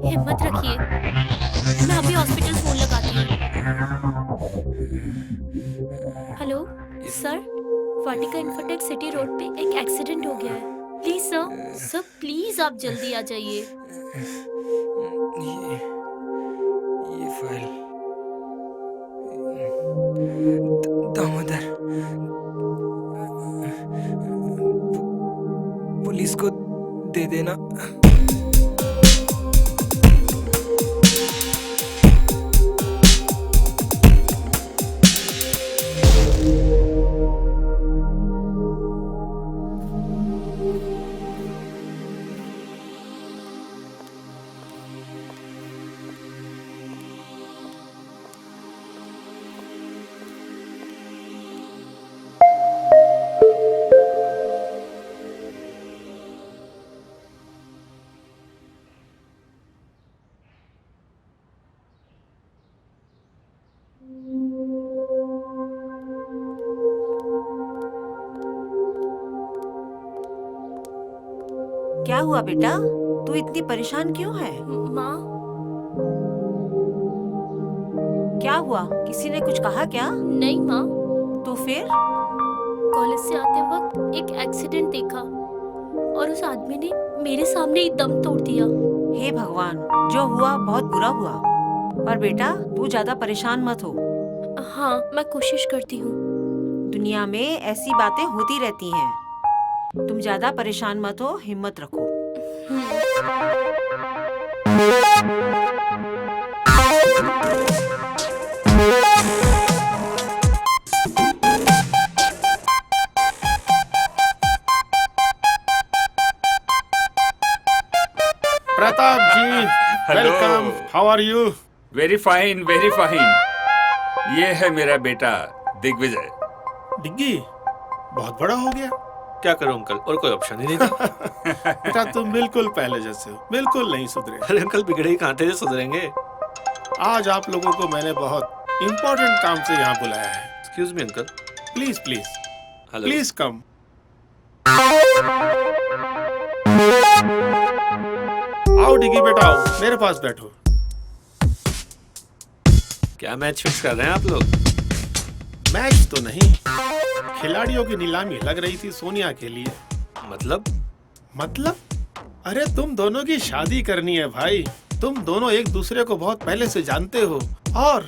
हिम्मत रखिए। मैं अभी हॉस्पिटल फोन लगाती हूँ। हेलो सर, वाटिका इन्फोटेक सिटी रोड पे एक एक्सीडेंट हो गया है। प्लीज सर, सर प्लीज आप जल्दी आ जाइए। ये फाइल दामोदर, पुलिस को दे देना। क्या हुआ बेटा, तू इतनी परेशान क्यों है? माँ, क्या हुआ, किसी ने कुछ कहा क्या? नहीं माँ। तो फिर? कॉलेज से आते वक्त एक एक्सीडेंट देखा और उस आदमी ने मेरे सामने ही दम तोड़ दिया। हे भगवान, जो हुआ बहुत बुरा हुआ, पर बेटा तू ज्यादा परेशान मत हो। हाँ, मैं कोशिश करती हूँ। दुनिया में ऐसी बातें होती रहती हैं। तुम ज्यादा परेशान मत हो, हिम्मत रखो। Pratap ji, welcome. How are you? Very fine, very fine. ये है मेरा बेटा दिग्विजय। डिग्गी बहुत बड़ा हो गया। क्या करूं अंकल, और कोई ऑप्शन ही नहीं था। बेटा तुम बिल्कुल पहले जैसे हो, बिल्कुल नहीं सुधरे। अरे अंकल, बिगड़े ही कहां थे जो सुधरेंगे। आज आप लोगों को मैंने बहुत इम्पोर्टेंट काम से यहाँ बुलाया है। Excuse me uncle. Please please hello. Please come. आओ डिग्गी बेटा, आओ मेरे पास बैठो। क्या मैच फिक्स कर रहे हैं आप लोग? मैच तो नहीं, खिलाड़ियों की नीलामी लग रही थी सोनिया के लिए। मतलब? अरे तुम दोनों की शादी करनी है भाई। तुम दोनों एक दूसरे को बहुत पहले से जानते हो और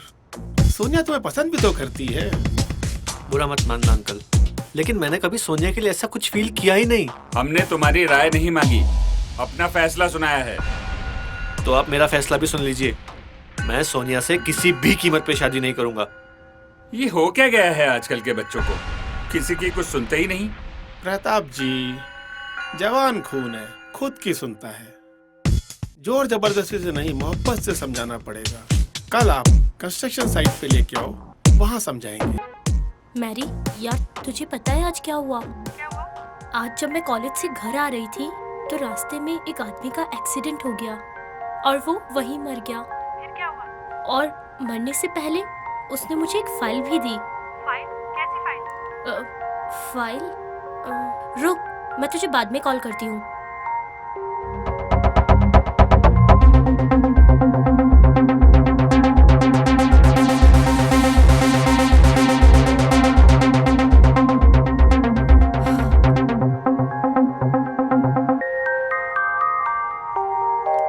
सोनिया तुम्हें पसंद भी तो करती है। बुरा मत मानना अंकल, लेकिन मैंने कभी सोनिया के लिए ऐसा कुछ फील किया ही नहीं। हमने तुम्हारी राय नहीं मांगी, अपना फैसला सुनाया है। तो आप मेरा फैसला भी सुन लीजिए। मैं सोनिया से किसी भी कीमत पे शादी नहीं करूंगा। ये हो क्या गया है आजकल के बच्चों को, किसी की कुछ सुनते ही नहीं। प्रताप जी, जवान खून है, खुद की सुनता है। जोर जबरदस्ती से नहीं, मोहब्बत से समझाना पड़ेगा। कल आप कंस्ट्रक्शन साइट पे लेके आओ, वहाँ समझाएंगे। मैरी, यार तुझे पता है आज क्या हुआ? आज जब मैं कॉलेज से घर आ रही थी तो रास्ते में एक आदमी का एक्सीडेंट हो गया और वो वहीं मर गया। फिर क्या हुआ? और मरने से पहले उसने मुझे एक फाइल भी दी। फाइल? कैसी फाइल? फाइल? रुक, मैं तुझे बाद में कॉल करती हूँ।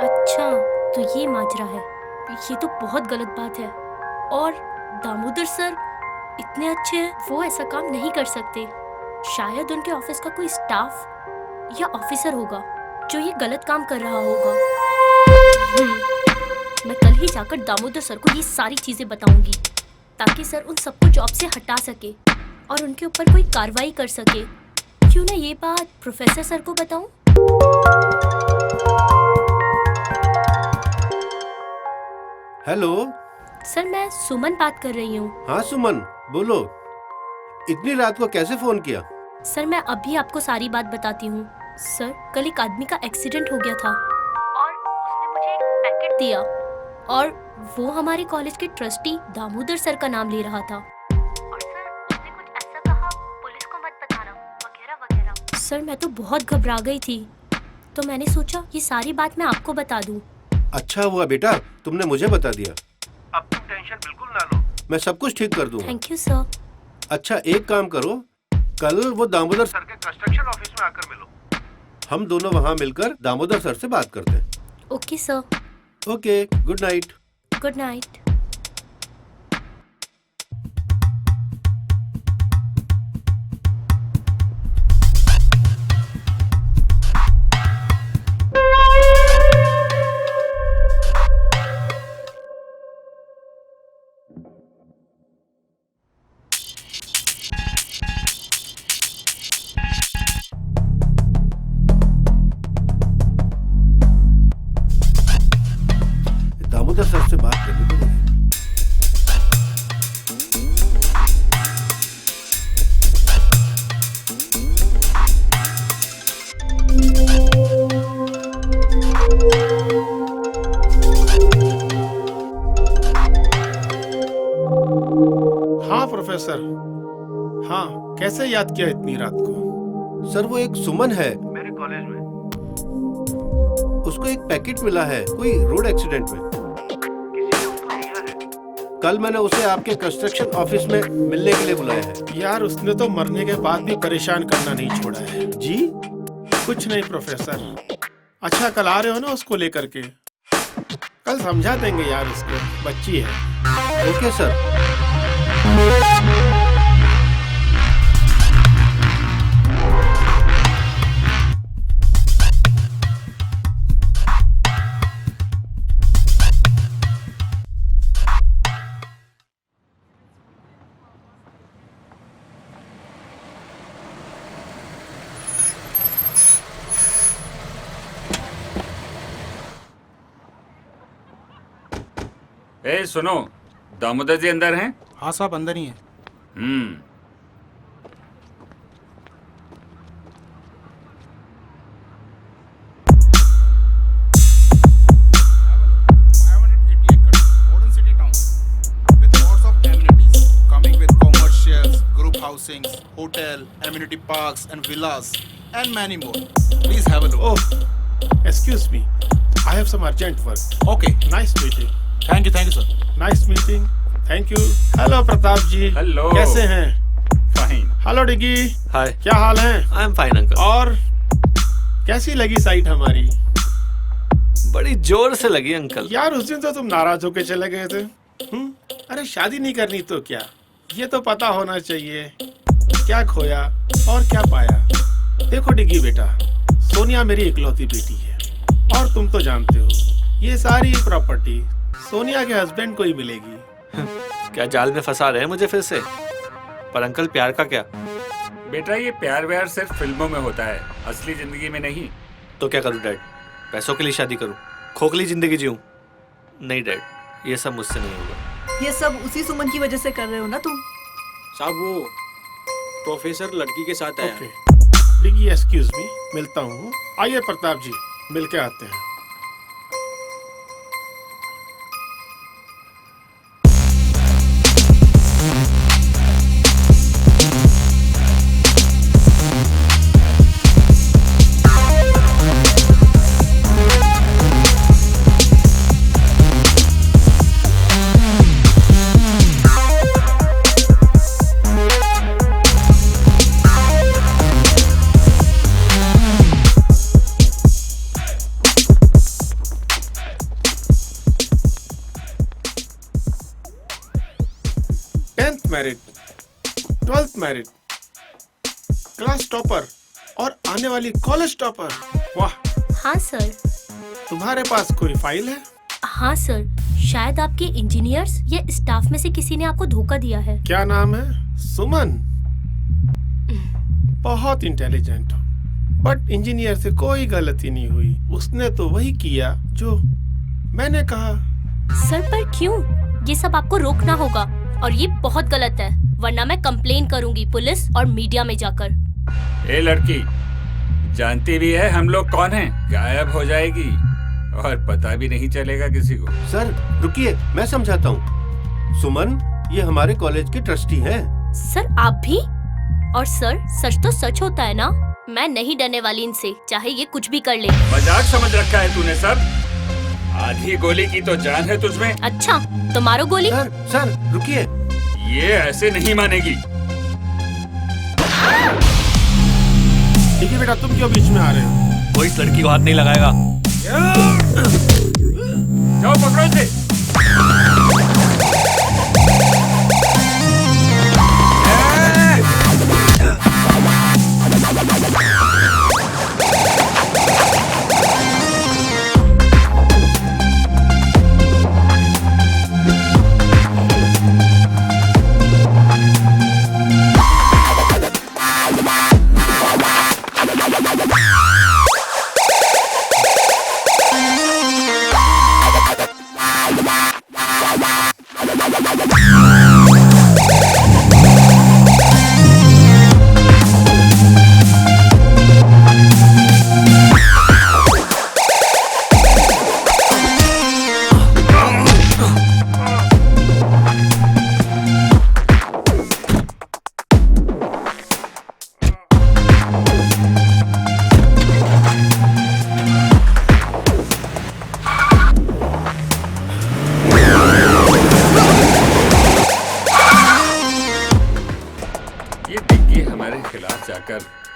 अच्छा, तो ये माजरा है। ये तो बहुत गलत बात है। और दामोदर सर इतने अच्छे हैं, वो ऐसा काम नहीं कर सकते। शायद उनके ऑफिस का कोई स्टाफ या ऑफिसर होगा जो ये गलत काम कर रहा होगा। मैं कल ही जाकर दामोदर सर को ये सारी चीजें बताऊंगी ताकि सर उन सबको जॉब से हटा सके और उनके ऊपर कोई कार्रवाई कर सके। क्यों ना ये बात प्रोफेसर सर को बताऊं? हेलो सर, मैं सुमन बात कर रही हूँ। हाँ सुमन, बोलो। इतनी रात को कैसे फोन किया? सर, मैं अभी आपको सारी बात बताती हूँ। सर, कल एक आदमी का एक्सीडेंट हो गया था और उसने मुझे एक पैकेट दिया और वो हमारे कॉलेज के ट्रस्टी दामोदर सर का नाम ले रहा था। और सर, उसने कुछ ऐसा कहा, पुलिस को मत बताना वगैरह वगैरह। सर, मैं तो बहुत घबरा गई थी, तो मैंने सोचा ये सारी बात मैं आपको बता दूं। अच्छा हुआ बेटा, तुमने मुझे बता दिया। अब तुम टेंशन बिल्कुल ना लो, मैं सब कुछ ठीक कर दूंगा। Thank you sir. अच्छा एक काम करो, कल वो दामोदर सर के कंस्ट्रक्शन ऑफिस में आकर मिलो। हम दोनों वहाँ मिलकर दामोदर सर से बात करते हैं। Okay sir. Okay, good night. Good night. Damodar sir से बात करनी पड़ेगी। हाँ प्रोफेसर। हाँ, कैसे याद किया इतनी रात को? सर वो एक सुमन है मेरे कॉलेज में, उसको एक पैकेट मिला है कोई रोड एक्सीडेंट में। कल मैंने उसे आपके कंस्ट्रक्शन ऑफिस में मिलने के लिए बुलाया है। यार उसने तो मरने के बाद भी परेशान करना नहीं छोड़ा है। जी? कुछ नहीं प्रोफेसर। अच्छा कल आ रहे हो ना उसको लेकर के? कल समझा देंगे यार उसको, बच्ची है। Okay sir. ए सुनो, दामोदर जी अंदर हैं? हाँ साहब अंदर ही हैं। Housings, hotel, amenity parks and villas and many more. Please have a look. Oh, excuse me. I have some urgent work. Okay. Nice meeting. Thank you sir. Nice meeting. Thank you. Hello Pratap ji. Hello. कैसे हैं? Fine. Hello डिगी। हाय। क्या हाल है? I am fine uncle. और कैसी लगी site हमारी? बड़ी जोर से लगी अंकल। यार उस दिन तो तुम नाराज होके चले गए थे। अरे शादी नहीं करनी तो क्या, ये तो पता होना चाहिए क्या खोया और क्या पाया। देखो डिगी बेटा, सोनिया मेरी इकलौती बेटी है और तुम तो जानते हो ये सारी प्रॉपर्टी सोनिया के हस्बैंड को ही मिलेगी। क्या जाल में फंसा रहे हैं मुझे फिर से? पर अंकल प्यार का क्या? बेटा ये प्यार व्यार सिर्फ फिल्मों में होता है, असली जिंदगी में नहीं। तो क्या करूं डैड? पैसों के लिए शादी करूं? खोखली जिंदगी जीऊं? नहीं डैड, ये सब मुझसे नहीं होगा। ये सब उसी सुमन की वजह से कर रहे हो ना तुम? साहब वो प्रोफेसर लड़की के साथ आया। डिगी एक्सक्यूज मी, मिलता हूँ। आइए प्रताप जी, मिल के आते हैं। Married, 12th married, class topper और आने वाली कॉलेज टॉपर। वाह। हाँ सर। तुम्हारे पास कोई फाइल है? हाँ सर, शायद आपके इंजीनियर्स या स्टाफ में से किसी ने आपको धोखा दिया है। क्या नाम है? सुमन। बहुत इंटेलिजेंट हो, बट इंजीनियर से कोई गलती नहीं हुई। उसने तो वही किया जो मैंने कहा। सर पर क्यों? ये सब आपको रोकना होगा और ये बहुत गलत है, वरना मैं कंप्लेन करूंगी पुलिस और मीडिया में जाकर। ए लड़की, जानती भी है हम लोग कौन हैं? गायब हो जाएगी और पता भी नहीं चलेगा किसी को। सर रुकिए, मैं समझाता हूँ। सुमन ये हमारे कॉलेज के ट्रस्टी हैं। सर आप भी? और सर सच तो सच होता है ना, मैं नहीं डरने वाली इनसे, चाहे ये कुछ भी कर ले। मजाक समझ रखा है तूने सर? आधी गोली की तो जान है तुझमें। अच्छा तो मारो गोली। सर रुकिए, ये ऐसे नहीं मानेगी। डिग्गी बेटा तुम क्यों बीच में आ रहे हो? कोई इस लड़की को हाथ नहीं लगाएगा। जाओ पकड़ो इसे।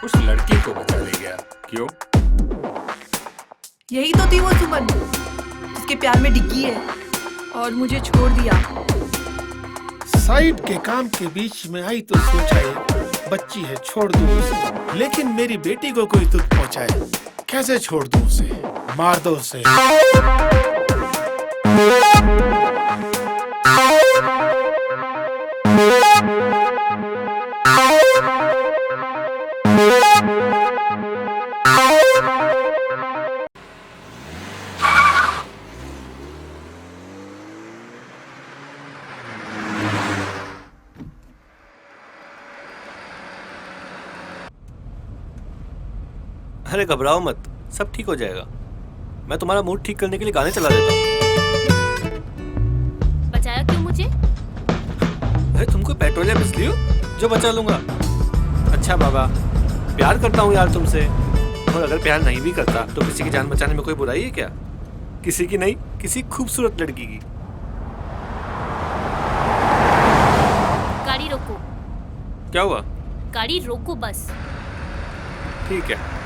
उस लड़की को बचा ले गया। क्यों? यही तो थी वो सुमन जिसके प्यार में डिग्गी है और मुझे छोड़ दिया। साइड के काम के बीच में आई तो सोचा ये बच्ची है छोड़ दूं उसे, लेकिन मेरी बेटी को कोई दुख पहुंचाए कैसे छोड़ दूं उसे? मार दो उसे। अरे घबराओ मत, सब ठीक हो जाएगा। मैं तुम्हारा मूड ठीक करने के लिए गाने चला देता हूँ। बचाया क्यों मुझे? अरे तुम कोई पेट्रोल या बिजली हो जो बचा लूंगा? अच्छा बाबा, प्यार करता हूँ यार तुमसे, और अगर प्यार नहीं भी करता तो किसी की जान बचाने में कोई बुराई है क्या? किसी की नहीं, किसी खूबसूरत लड़की की। गाड़ी रोको। क्या हुआ? गाड़ी रोको बस। ठीक है।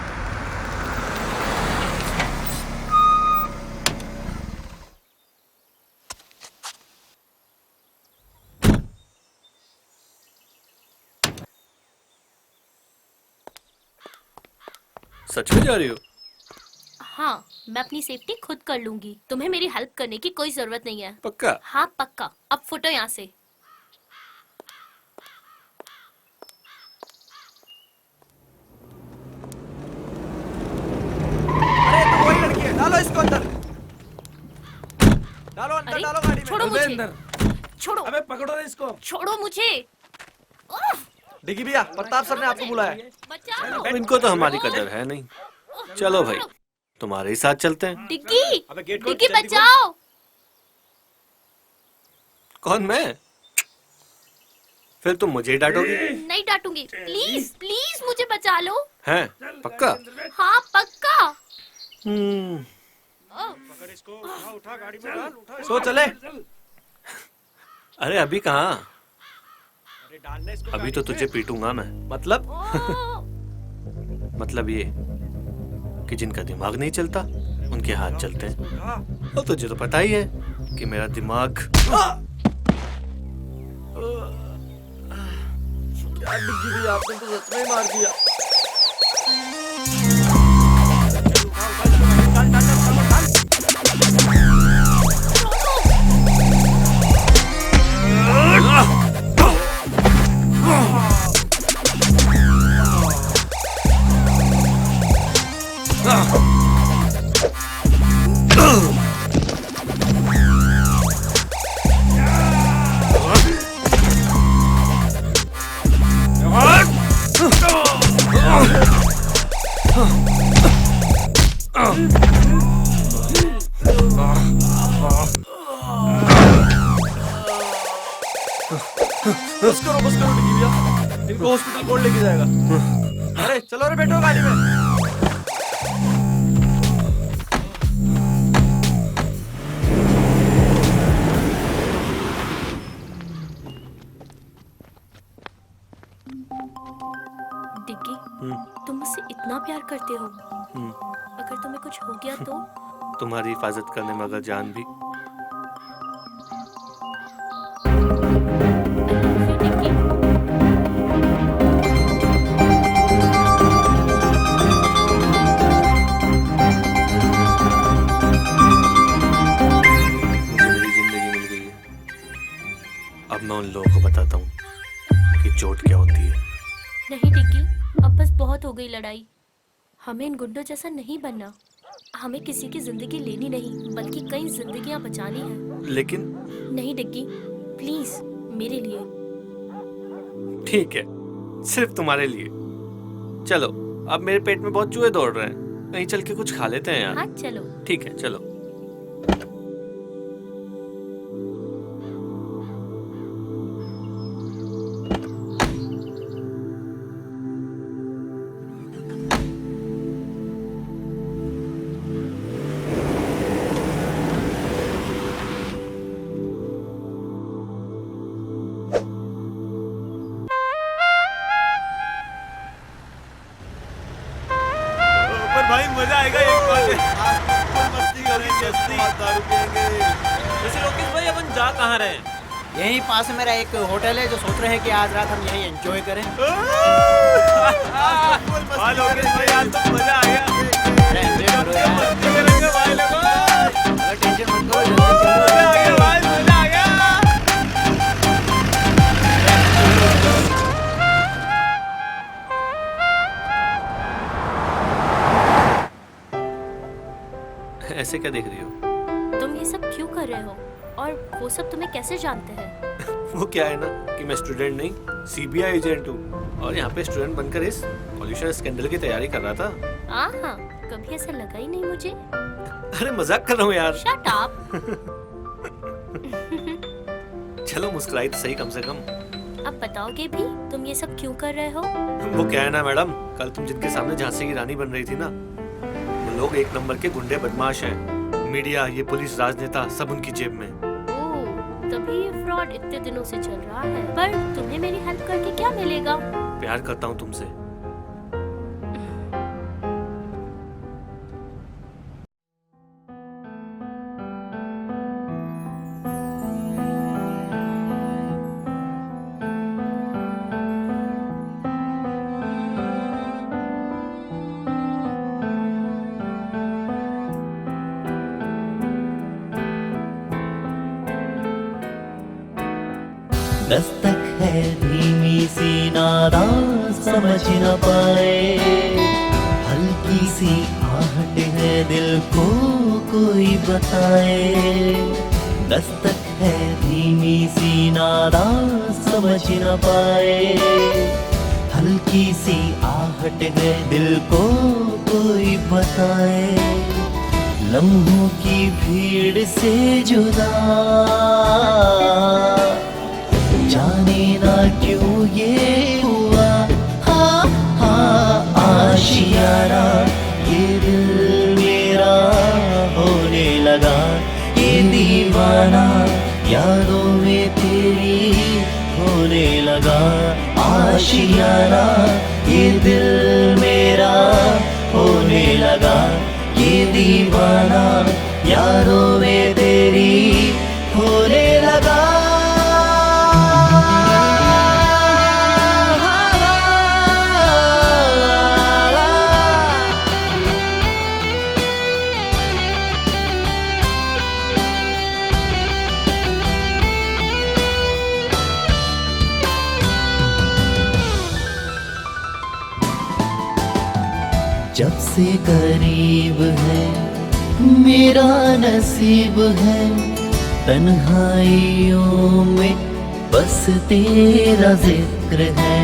सच में जा रही हो? हाँ, मैं अपनी सेफ्टी खुद कर लूंगी। तुम्हें मेरी हेल्प करने की कोई जरूरत नहीं है। पक्का? हाँ पक्का। अब फुटो यहाँ से। अरे तो वही लड़की है, डालो इसको अंदर। डालो अंदर, अरे, डालो गाड़ी में। छोड़ो मुझे। छोड़ो। अबे पकड़ो ना इसको। छोड़ो मुझे। उफ, डिग्गी भैया, प्रताप सर ने आपको बुलाया। बचाओ। अब इनको तो हमारी कदर है नहीं। चलो भाई, तुम्हारे ही साथ चलते हैं। डिग्गी, डिग्गी बचाओ। कौन, मैं? फिर तुम मुझे ही डांटोगी? नहीं डांटूंगी। प्लीज प्लीज मुझे बचा लो। हैं? पक्का? हाँ पक्का। सो चले। अरे अभी कहाँ? अभी तो तुझे पीटूंगा मैं। मतलब? मतलब ये कि जिनका दिमाग नहीं चलता उनके हाथ चलते हैं। और तुझे तो पता ही है कि मेरा दिमाग। क्या डिग्गी भैया, आपने तो सच में ही मार दिया। बस करो डिग्गी भैया, इनको हॉस्पिटल कौन लेके जाएगा? अरे चलो रे, बैठो गाड़ी में। डिग्गी, तुम मुझसे इतना प्यार करते हो, अगर तुम्हें कुछ हो गया तो? तुम्हारी हिफाजत करने में अगर जान भी। अब मैं उन लोगों को बताता हूँ कि चोट क्या होती है। नहीं डिग्गी, अब बस बहुत हो गई लड़ाई। हमें इन गुंडों जैसा नहीं बनना। हमें किसी की जिंदगी लेनी नहीं, बल्कि कई जिंदगियां बचानी है। लेकिन नहीं डिग्गी, प्लीज मेरे लिए। ठीक है, सिर्फ तुम्हारे लिए। चलो, अब मेरे पेट में बहुत चूहे दौड़ रहे हैं, कहीं चल के कुछ खा लेते हैं यार। हाँ चलो। ठीक है, चलो। भाई मजा आएगा एक बार मस्ती करेंगे, दारू पिएंगे। वैसे लोकेश भाई अपन जा कहाँ रहे हैं? यहीं पास मेरा एक होटल है जो सोच रहे हैं कि आज रात हम यहीं एंजॉय करें। लोकेश भाई आज तो मजा आ गया। टेंशन मत करो, ऐसे क्या देख रही हो? तुम ये सब क्यों कर रहे हो? और वो सब तुम्हें कैसे जानते हैं? वो क्या है ना कि मैं स्टूडेंट नहीं, सीबीआई एजेंट हूँ, और यहाँ पे स्टूडेंट बनकर इस पॉल्यूशन स्कैंडल की तैयारी कर रहा था। हाँ, कभी ऐसा लगा ही नहीं मुझे। अरे मजाक कर रहा हूँ यार। Shut up. चलो मुस्कुराई तो सही कम से कम। अब बताओगे भी तुम ये सब क्यों कर रहे हो? वो क्या है ना मैडम, कल तुम जिनके सामने झांसी की रानी बन रही थी ना, वो लोग एक नंबर के गुंडे बदमाश हैं। मीडिया, ये पुलिस, राजनेता सब उनकी जेब में। ओह, तभी ये फ्रॉड इतने दिनों से चल रहा है। पर तुम्हें मेरी हेल्प करके क्या मिलेगा? प्यार करता हूँ तुमसे। दस्तक है धीमी सी नादा समझ न पाए, हल्की सी आहट है दिल को कोई बताए। दस्तक है धीमी सी नादा समझ न पाए, हल्की सी आहट है दिल को कोई बताए। लम्हों की भीड़ से जुदा जाने ना क्यों ये हुआ। हाँ हाँ आशियाना ये दिल मेरा होने लगा, ये दीवाना यादों में तेरी होने लगा। आशियाना ये दिल मेरा होने लगा, ये दीवाना यादों में तेरी होने लगा। जब से करीब है मेरा नसीब है, तन्हाइयों में बस तेरा जिक्र है।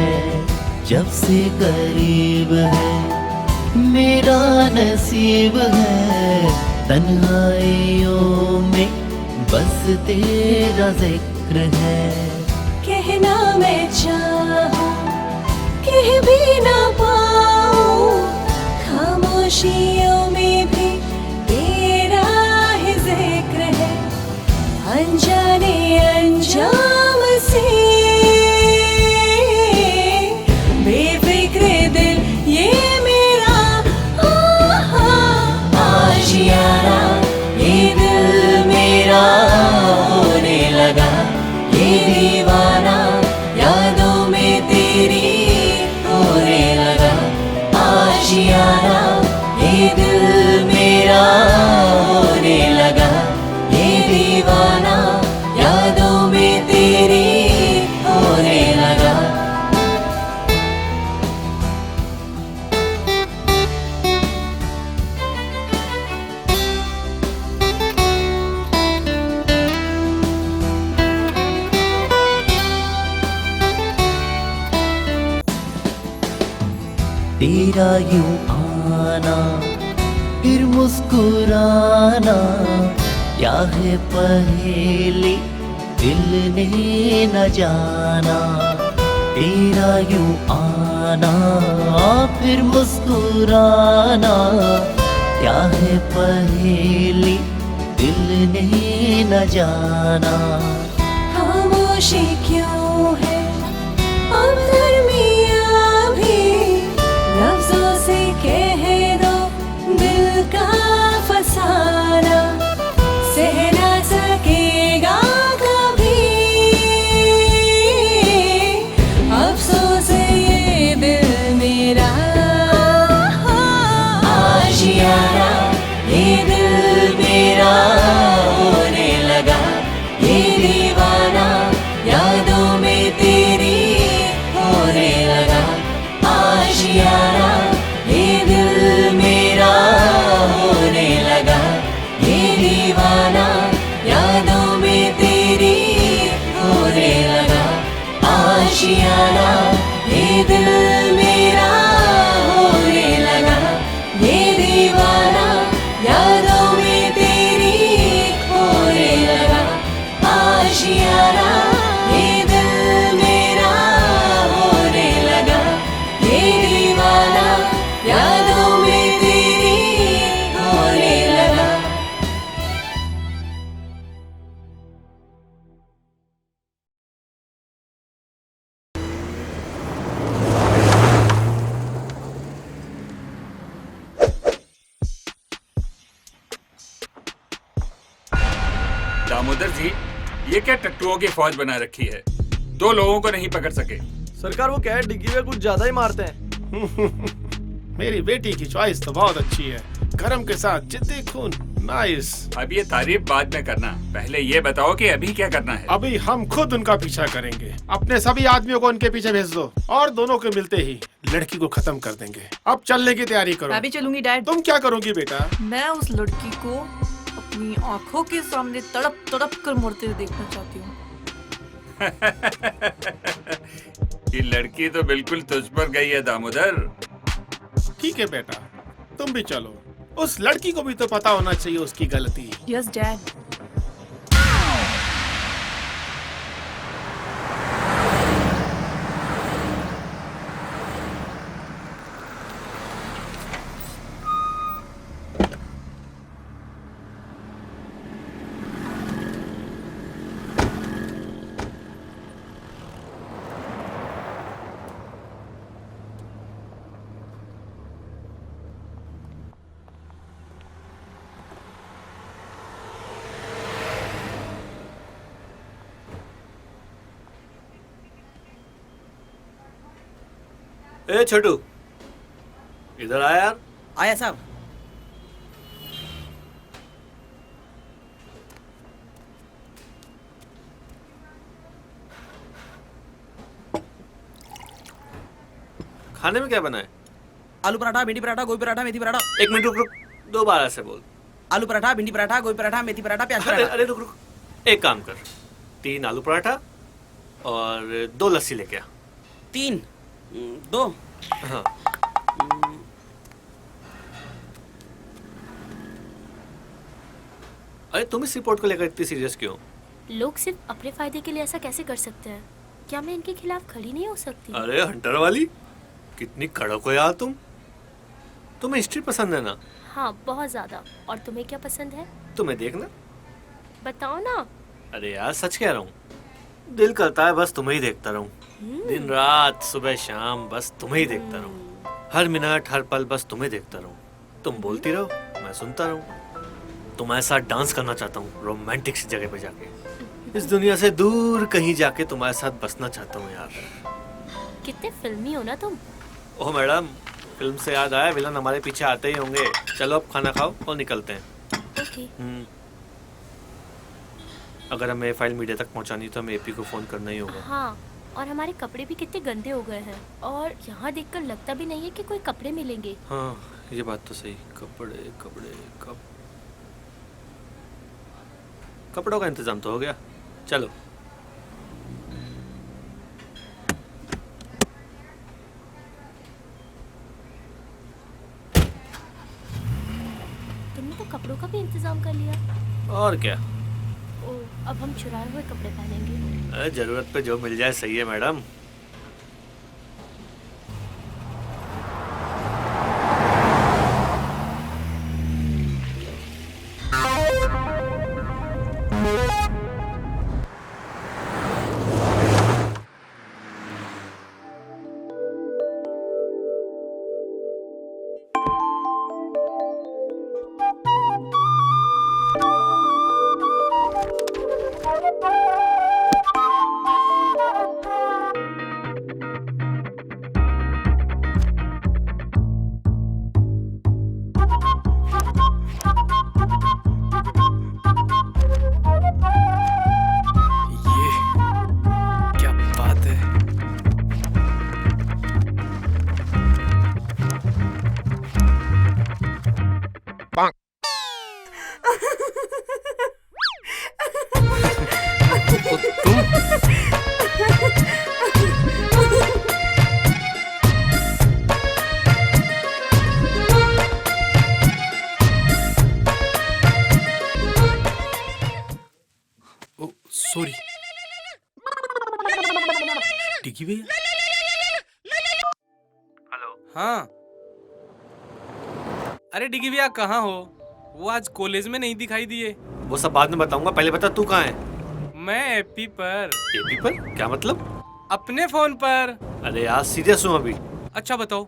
जब से करीब है मेरा नसीब है, तन्हाइयों में बस तेरा जिक्र है। कहना मैं चाहूं कह भी ना पाऊं, खामोशियों में भी तेरा ही जिक्र है। अनजाने अंजाम से बेफिक्र दिल तेरा यूं आना फिर मुस्कुराना, क्या है पहेली दिल ने न जाना। तेरा यूं आना फिर मुस्कुराना, क्या है पहेली दिल ने न जाना। खामोशी क्यों है अब दरमियाँ भी, लफ्जों से कह दो दिल का फसाना, सह ना सकेगा कभी अफसोस ये दिल मेरा। आशियाना ये दिल मेरा होने लगा, ये दीवाना यादों में तेरी होने लगा। आशियाना ये दिल मेरा होने लगा, ये दीवाना यादों में तेरी होने लगा। आशियाना ये दिल मेरा होने लगा, ये दीवाना यादों में तेरी होने लगा। आशियाना ये दिल मेरा होने लगा, ये दीवाना यादों में तेरी होने लगा। दामोदर जी, ये क्या टट्टुओं की फौज बना रखी है? 2 लोगों को नहीं पकड़ सके। सरकार वो क्या है, डिग्गी में कुछ ज्यादा ही मारते हैं। मेरी बेटी की चॉइस तो बहुत अच्छी है, गरम के साथ जिद्दी खून, नाइस। अब ये तारीफ बाद में करना, पहले ये बताओ कि अभी क्या करना है? अभी हम खुद उनका पीछा करेंगे। अपने सभी आदमियों को उनके पीछे भेज दो और दोनों के मिलते ही लड़की को खत्म कर देंगे। अब चलने की तैयारी करो। मैं भी चलूंगी डैड। तुम क्या करोगी बेटा? मैं उस लड़की को अपनी आंखों के सामने तड़प तड़प कर मरते हुए देखना चाहती हूँ। ये लड़की तो बिल्कुल तुझ पर गई है दामोदर। ठीक है बेटा, तुम भी चलो। उस लड़की को भी तो पता होना चाहिए उसकी गलती। Yes dad. ए छोटू, इधर आया यार। आया साहब। खाने में क्या बना है? आलू पराठा, भिंडी पराठा, गोभी पराठा, मेथी पराठा। 1 मिनट रुक रुक, दोबारा से बोल। आलू पराठा, भिंडी पराठा, गोभी पराठा, मेथी पराठा, प्याज अरे पराठा। अरे रुक रुक, एक काम कर, 3 आलू पराठा और 2 लस्सी लेके आ। 3 2। हाँ। अरे तुम इस रिपोर्ट को लेकर इतनी सीरियस क्यों? लोग सिर्फ अपने फायदे के लिए ऐसा कैसे कर सकते हैं? क्या मैं इनके खिलाफ खड़ी नहीं हो सकती? अरे हंटर वाली, कितनी कड़क हो यार तुम। तुम्हें हिस्ट्री पसंद है ना? हाँ, बहुत ज्यादा। और तुम्हें क्या पसंद है? तुम्हें देखना। बताओ ना। अरे यार सच कह रहा हूँ, दिल करता है बस तुम्हें ही देखता रहूं। दिन रात सुबह शाम बस तुम्हें ही देखता रहूं। हर मिनट हर पल बस तुम्हें देखता रहूं। तुम बोलती रहो, मैं सुनता रहूं। तुम्हारे साथ डांस करना चाहता हूँ रोमांटिक सी जगह पे जाके। इस दुनिया से दूर कहीं जाके तुम्हारे साथ बसना चाहता हूँ यार। कितने फिल्मी हो ना तुम। ओह मैडम, फिल्म से याद आया, विलन हमारे पीछे आते ही होंगे। चलो अब खाना खाओ और निकलते हैं। ओके। अगर हमें फाइल मीडिया तक पहुंचानी तो हमें एपी को फोन करना ही होगा। हाँ, और हमारे कपड़े भी कितने गंदे हो गए हैं और यहाँ देखकर लगता भी नहीं है कि कोई कपड़े मिलेंगे। हाँ ये बात तो सही। कपड़े कपड़े कपड़ों का इंतजाम तो हो गया। चलो। इंतजाम कर लिया। और क्या, ओ, अब हम चुराए हुए कपड़े पहनेंगे। अरे जरूरत पे जो मिल जाए सही है मैडम। क्या बात है। सॉरी डिग्गी भैया। हेलो। हाँ, अरे डिग्गी भैया कहाँ हो? वो आज कॉलेज में नहीं दिखाई दिए। वो सब बाद में बताऊंगा, पहले बता तू कहाँ है? मैं एपी पर। एपी पर? क्या मतलब? अपने फोन पर। अरे यार सीरियस हूँ अभी। अच्छा बताओ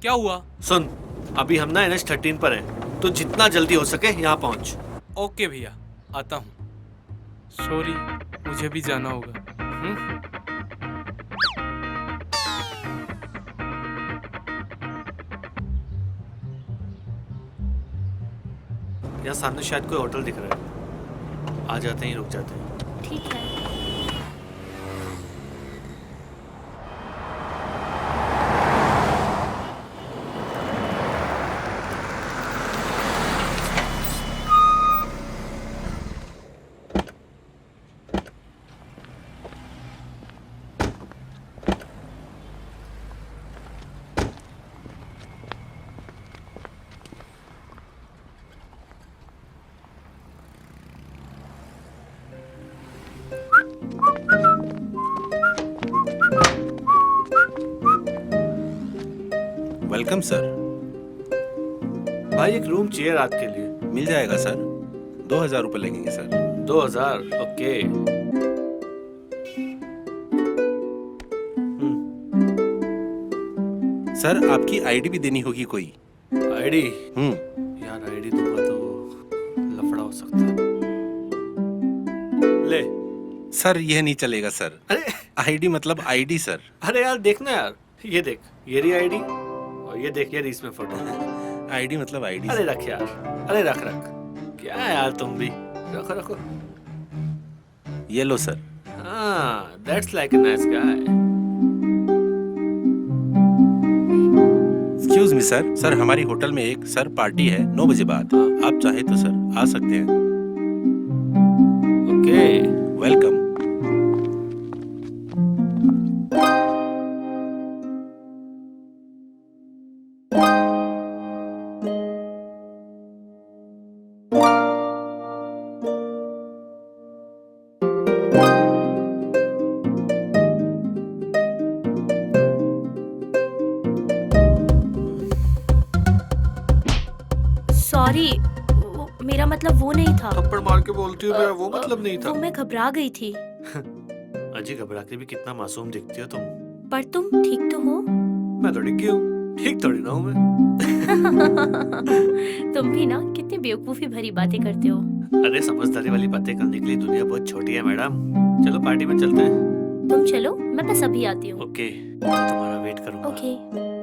क्या हुआ? सुन, अभी हम ना NH13 पर हैं, तो जितना जल्दी हो सके यहाँ पहुँच। ओके भैया, आता हूँ। सॉरी, मुझे भी जाना होगा। यहाँ सामने शायद कोई होटल दिख रहा है, आ जाते ही रुक जाते हैं। ठीक है। Welcome sir. भाई एक रूम चाहिए रात के लिए। मिल जाएगा सर, 2000 रुपये लगेंगे सर। 2000? ओके। सर आपकी आईडी भी देनी होगी कोई। आईडी? यार आईडी दूंगा तो लफड़ा हो सकता है। ले। सर यह नहीं चलेगा सर। अरे आईडी मतलब आईडी सर। अरे यार देखना यार, ये देख, ये रही आईडी और ये देख, ये रही इसमें फोटो। आईडी मतलब आईडी। अरे रख यार, अरे रख रख। क्या है यार तुम भी, रखो रखो। ये लो सर। हाँ, that's like a nice guy. Excuse me sir, sir हमारी होटल में एक सर पार्टी है 9 बजे बाद। आप चाहे तो सर आ सकते हैं। Okay, welcome. सॉरी, मेरा मतलब वो नहीं था। थप्पड़ मार के बोलती हूँ मेरा वो मतलब नहीं था। वो मैं घबरा गई थी। अजी घबरा के भी कितना मासूम दिखती हो तुम। पर तुम ठीक तो हो? मैं तो डिग्गी हूँ, ठीक थोड़ी ना हूँ मैं। तुम भी ना कितनी बेवकूफी भरी बातें करते हो। अरे समझदारी वाली बातें करने के लिए दुनिया बहुत छोटी है मैडम। चलो पार्टी में चलते हैं। तुम चलो, मैं बस अभी आती हूँ। ओके, मैं तुम्हारा वेट करूँगा। ओके।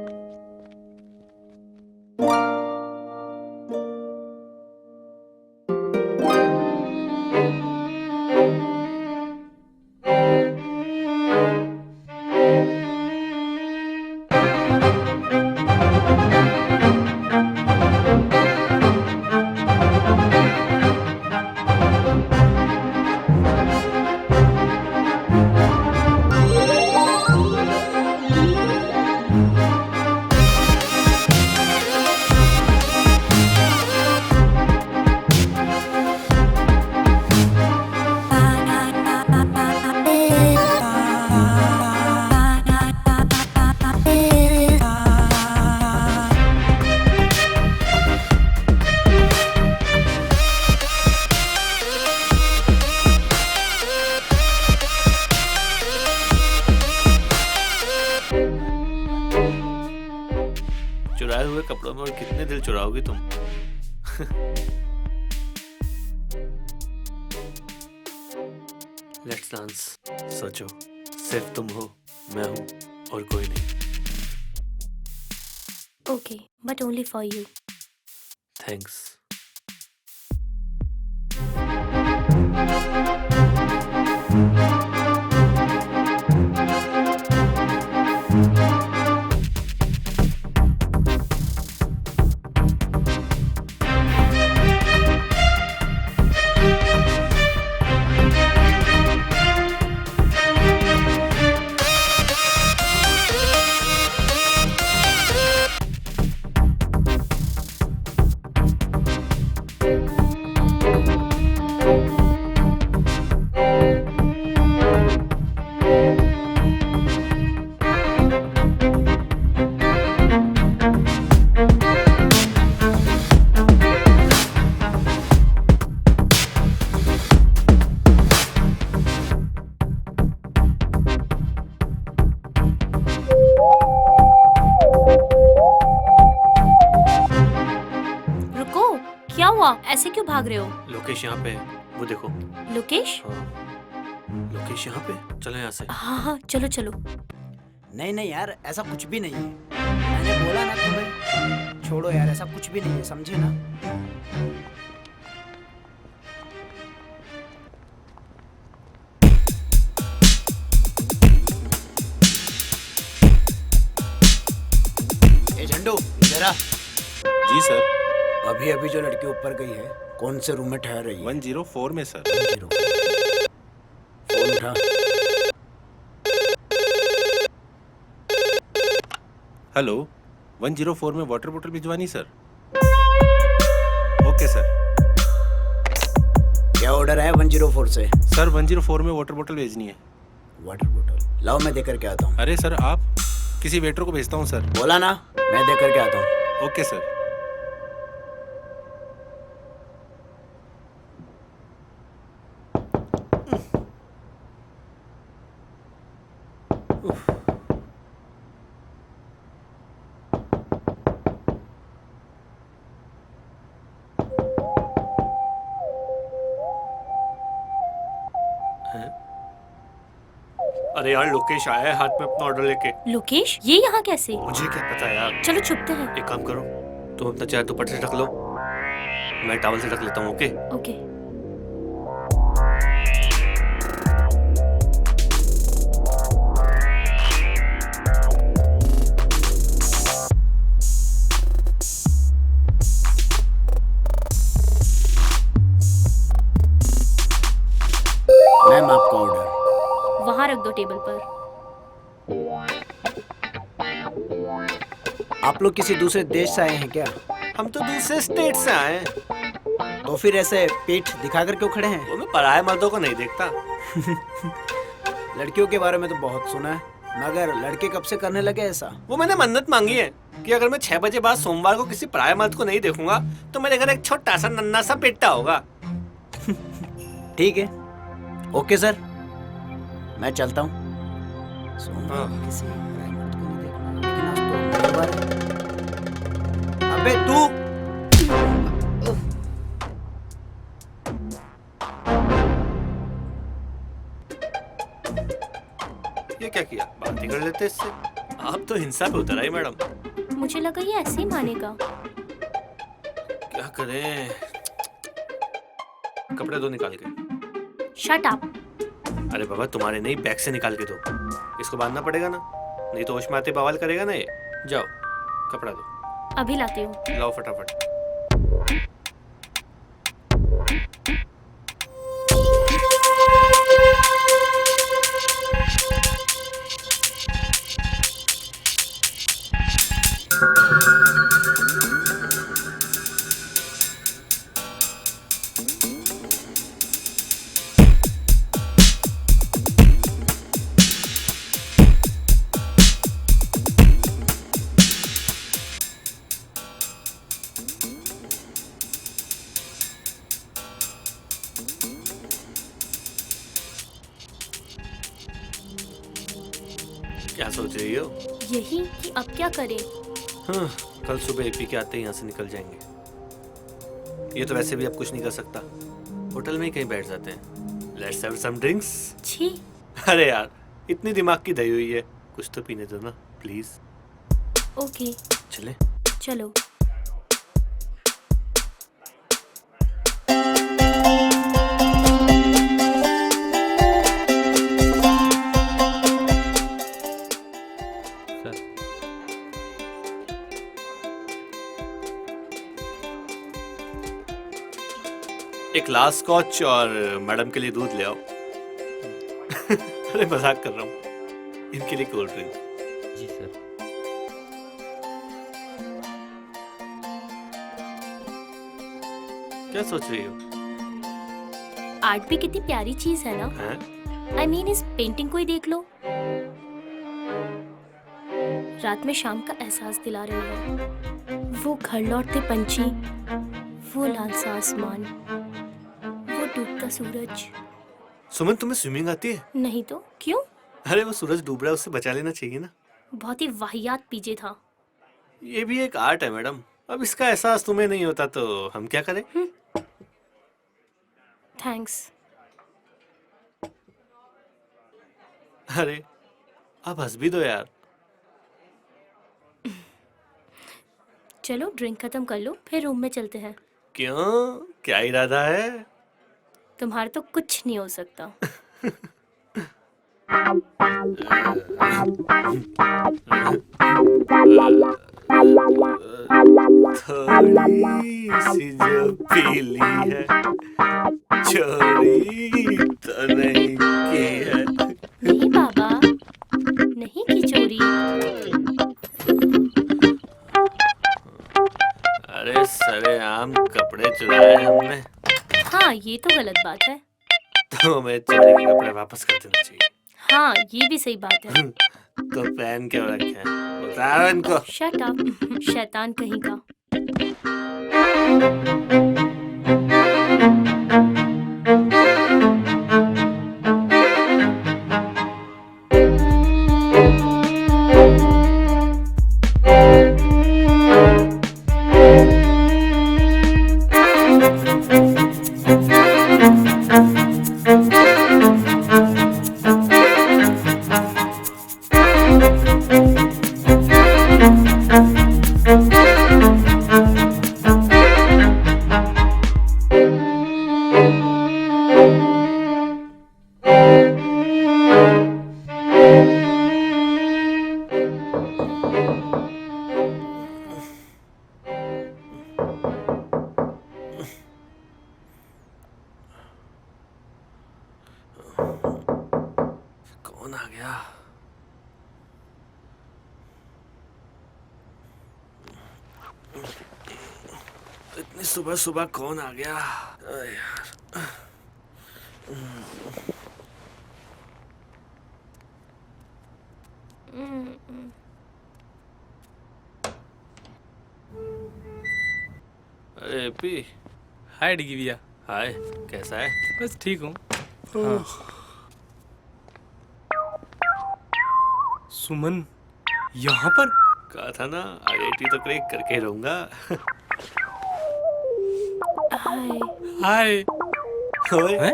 चुराए हुए कपड़ों में और कितने दिल चुराओगी तुम? Let's dance. सोचो, सिर्फ तुम हो, मैं हूँ और कोई नहीं। Okay, but only for you. Thanks. रुको, क्या हुआ? ऐसे क्यों भाग रहे हो? लोकेश यहाँ पे है, वो देखो। लोकेश? लोकेश यहाँ पे, चलो यहाँ से। हाँ हाँ, चलो चलो। नहीं नहीं यार, ऐसा कुछ भी नहीं है। मैंने बोला ना तुम्हें, छोड़ो यार, ऐसा कुछ भी नहीं है, समझे ना? ए झंडू, इधर आ। जी सर। अभी अभी जो लड़की ऊपर गई है, कौन से रूम में ठहर रही है? 104 में सर। फोन उठा। हेलो, 104 में वाटर बोतल भिजवानी सर। Okay sir. क्या ऑर्डर है 104 से? सर 104 में वाटर बोतल भेजनी है। वाटर बोतल लाओ, मैं देकर के आता हूँ। अरे सर, आप किसी वेटर को भेजता हूँ सर। बोला ना, मैं देकर के आता हूँ। Okay sir. अरे यार, लोकेश आया है हाथ में अपना ऑर्डर लेके। लोकेश, ये यहाँ कैसे? मुझे क्या पता यार। चलो छुपते हैं। एक काम करो, तुम अपना चेहरा दुपट्टे से ढक लो, मैं टॉवल से ढक लेता हूँ। Okay okay. मैम, आपका ऑर्डर वहाँ रख दो टेबल पर। आप लोग किसी दूसरे देश से आए हैं क्या? हम तो दूसरे स्टेट से आए हैं। तो फिर ऐसे पीठ दिखाकर क्यों खड़े हैं? वो मैं पराये मर्दों को नहीं देखता। लड़कियों के बारे में तो बहुत सुना है, मगर लड़के कब से करने लगे ऐसा? वो मैंने मन्नत मांगी है कि अगर मैं 6 बजे बाद सोमवार को किसी पराये मर्द को नहीं देखूंगा तो मेरे घर एक छोटा सा नन्हा सा बेटा होगा। ठीक है, ओके सर, मैं चलता हूँ। किसी पराये मर्द को नहीं देखना, लेकिन आज तो मंगलवार है। अबे तू! ये क्या किया? बात ही कर लेते इससे। आप तो हिंसा पे उतर आई मैडम। मुझे लगा ये ऐसे ही मानेगा। क्या करें? कपड़े दो निकाल के। Shut up. अरे बाबा, तुम्हारे नहीं, बैग से निकाल के दो। इसको बांधना पड़ेगा ना, नहीं तो होश में आते बवाल करेगा ना ये। जाओ, कपड़ा दो। अभी लाती हूँ। लाओ फटाफट। क्या सोच रही हो? यही कि अब क्या करें? हाँ, कल सुबह एपी के आते ही यहाँ से निकल जाएंगे। ये तो वैसे भी अब कुछ नहीं कर सकता, होटल में ही कहीं बैठ जाते हैं। Let's have some drinks. छी। अरे यार, इतनी दिमाग की दही हुई है, कुछ तो पीने दो ना प्लीज। ओके चले। चलो। एक लास्ट स्कॉच और मैडम के लिए दूध ले आओ। अरे मजाक कर रहा हूँ, इनके लिए कोल्ड ड्रिंक। जी सर। क्या सोच रही हो? आर्ट भी कितनी प्यारी चीज है ना। आई मीन इस पेंटिंग को ही देख लो, रात में शाम का एहसास दिला रही है। वो घर लौटते पंछी, वो लाल सा आसमान, वो डूबता सूरज। सुमन, तुम्हें स्विमिंग आती है? नहीं तो क्यों? अरे वो सूरज डूब रहा है, उससे बचा लेना चाहिए ना। बहुत ही वाहियात पीजे था। ये भी एक आर्ट है मैडम, अब इसका एहसास तुम्हें नहीं होता तो हम क्या करें? थैंक्स। अरे अब हंस भी दो यार। चलो ड्रिंक खत्म कर लो, फिर रूम में चलते हैं। क्यों, क्या इरादा है? तुम्हारा तो कुछ नहीं हो सकता। थोड़ी सी जो पीली है, चोरी तो नहीं की है। नहीं बाबा, नहीं की चोरी। अरे सरेआम कपड़े चुराए हमने। हाँ ये तो गलत बात है। तो हमें चोरी के कपड़े वापस कर देना चाहिए। हाँ ये भी सही बात है। तो पहन क्यों रखे हैं? उतारो इनको। शट अप, शैतान कहीं का। कौन आ गया? इतनी सुबह सुबह कौन आ गया? यार अरे पी। हाय डिगी भैया। हाय, कैसा है? बस ठीक हूँ। हाँ। सुमन यहाँ पर? कहा था ना, IIT तो क्रैक करके ही रहूंगा। हाय। हाय। ओए,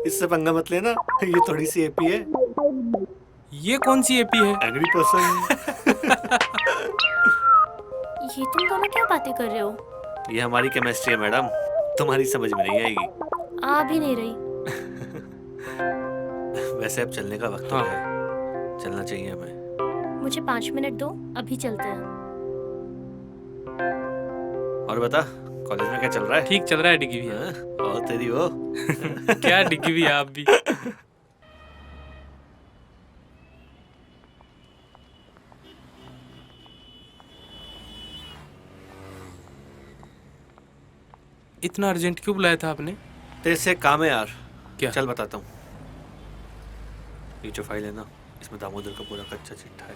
इससे पंगा मत लेना, ये थोड़ी सी एपी है। ये कौन सी एपी है? Angry person. ये तुम दोनों क्या बातें कर रहे हो? ये हमारी केमिस्ट्री है मैडम, तुम्हारी समझ में नहीं आएगी। आ भी नहीं रही। वैसे अब चलने का वक्त हो गया है, चलना चाहिए हमें। मुझे 5 मिनट दो, अभी चलते हैं। और बता, कॉलेज में क्या चल रहा है? ठीक चल रहा है डिगी भैया। और तेरी वो क्या डिगी भैया आप भी। इतना अर्जेंट क्यों बुलाया था आपने? तेरे से काम है यार। क्या? चल बताता हूँ। ये जो फाइल है ना, इसमें दामोदर का पूरा कच्चा चिट्ठा है।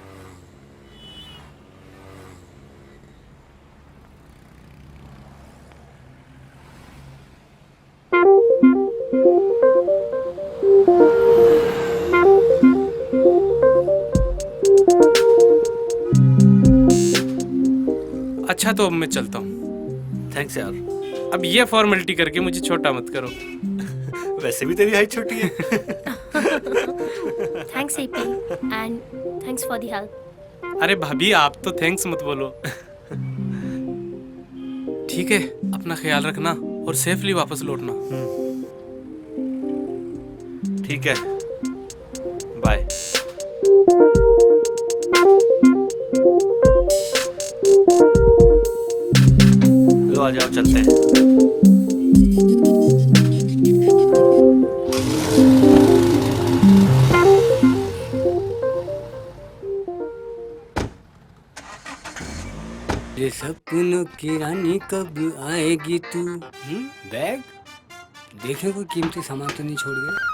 अच्छा तो अब मैं चलता हूँ। थैंक्स यार। अब ये फॉर्मेलिटी करके मुझे छोटा मत करो। वैसे भी तेरी हाइट छोटी है। Thanks AP and thanks for the help. अरे भाभी आप तो थैंक्स मत बोलो। ठीक है, अपना ख्याल रखना और सेफली वापस लौटना। ठीक है, बाय। लो आ जाओ, चलते हैं। ये सपनों की रानी कब आएगी तू? बैग देखे कोई कीमती सामान तो नहीं छोड़ गया।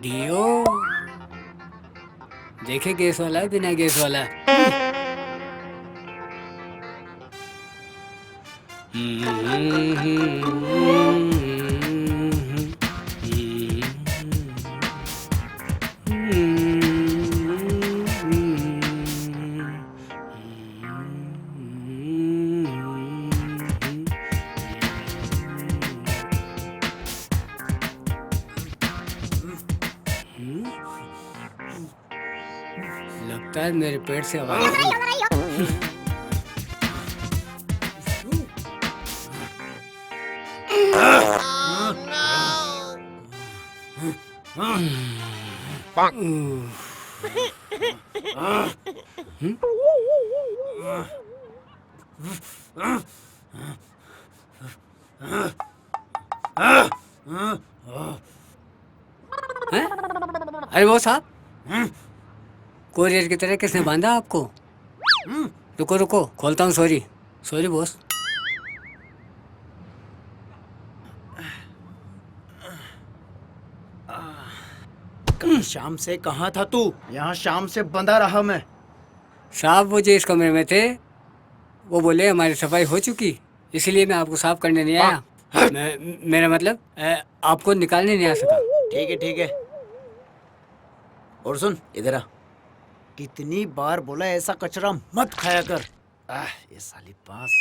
डियो देखे गैस वाला है बिना गैस वाला। लगता है मेरे पेट से आवाज आ रही है। अरे वो साहब, कोरियर की तरह किसने बांधा आपको? रुको रुको, खोलता हूँ। Sorry sorry boss. कल शाम से कहाँ था तू? यहाँ शाम से बंधा रहा मैं। साहब वो जो इस कमरे में थे वो बोले हमारी सफाई हो चुकी, इसलिए मैं आपको साफ करने नहीं आया। मेरा मतलब आपको निकालने नहीं आ सका। ठीक है ठीक है। और सुन इधर आ, कितनी बार बोला ऐसा कचरा मत खाया कर। ये साली पास।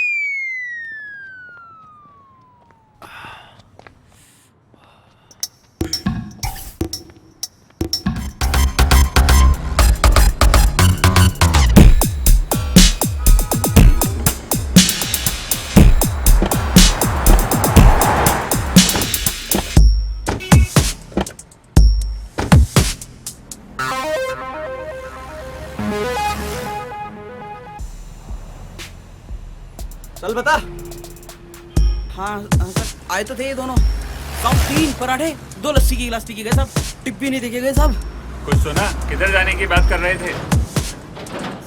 चल बता। हाँ सर आए तो थे ये दोनों। सब 3 पराठे 2 लस्सी की गिलास पी के गए साहब। टिप भी नहीं देखे गए साहब। कुछ सुना? किधर जाने की बात कर रहे थे?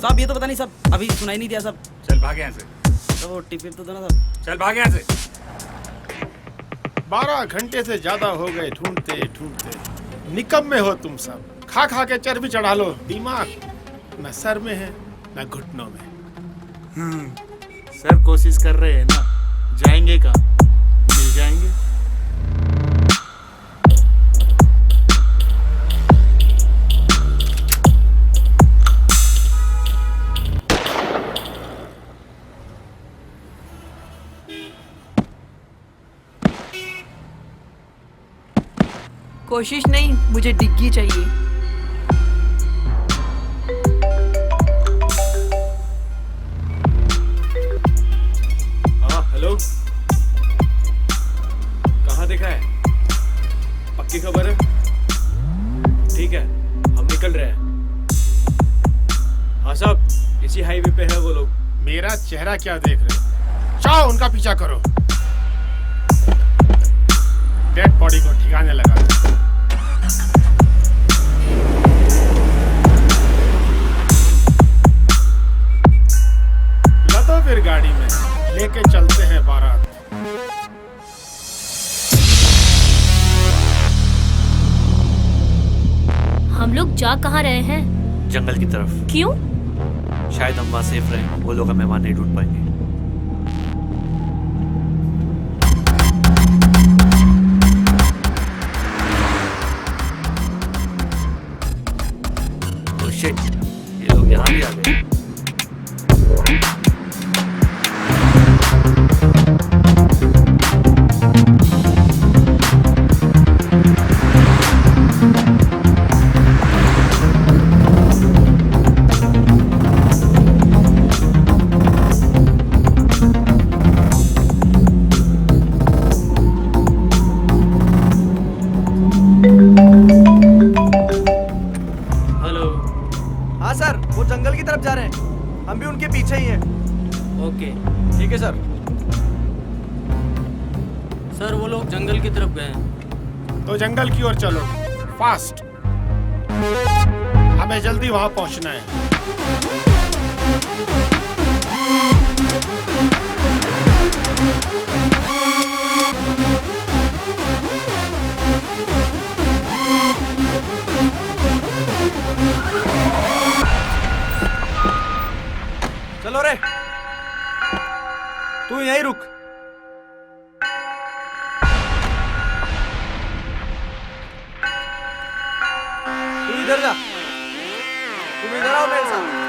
साहब ये तो पता नहीं साहब, अभी सुनाई नहीं दिया साहब। चल भाग यहाँ से। तो टिप तो दो ना साहब। चल भाग यहाँ से। 12 घंटे से ज्यादा हो गए ढूंढते ढूंढते। निकम्मे हो तुम सब। खा खा के चर्बी चढ़ा लो। दिमाग न सर में है न घुटनों में। सर कोशिश कर रहे हैं ना, जाएंगे कहाँ? मिल जाएंगे। कोशिश नहीं, मुझे डिग्गी चाहिए। हेलो, कहाँ देखा है? पक्की खबर है? ठीक है, हम निकल रहे हैं। हाँ साहब, इसी हाईवे पे है वो लोग। मेरा चेहरा क्या देख रहे हो? जाओ उनका पीछा करो। डेड बॉडी को ठिकाने लगा दो। लदो फिर गाड़ी में, लेके चलते हैं बारात। हम लोग जा कहाँ रहे हैं? जंगल की तरफ। क्यों? शायद हम वहाँ सेफ रहें, वो लोग हमें वहाँ नहीं ढूंढ पाएंगे। हम भी उनके पीछे ही हैं। ओके ठीक है सर। सर वो लोग जंगल की तरफ गए हैं। तो जंगल की ओर चलो, फास्ट। हमें जल्दी वहां पहुंचना है। चलो रे, तू यहीं रुक। तू इधर जा, तुम इधर आओ मेरे साथ।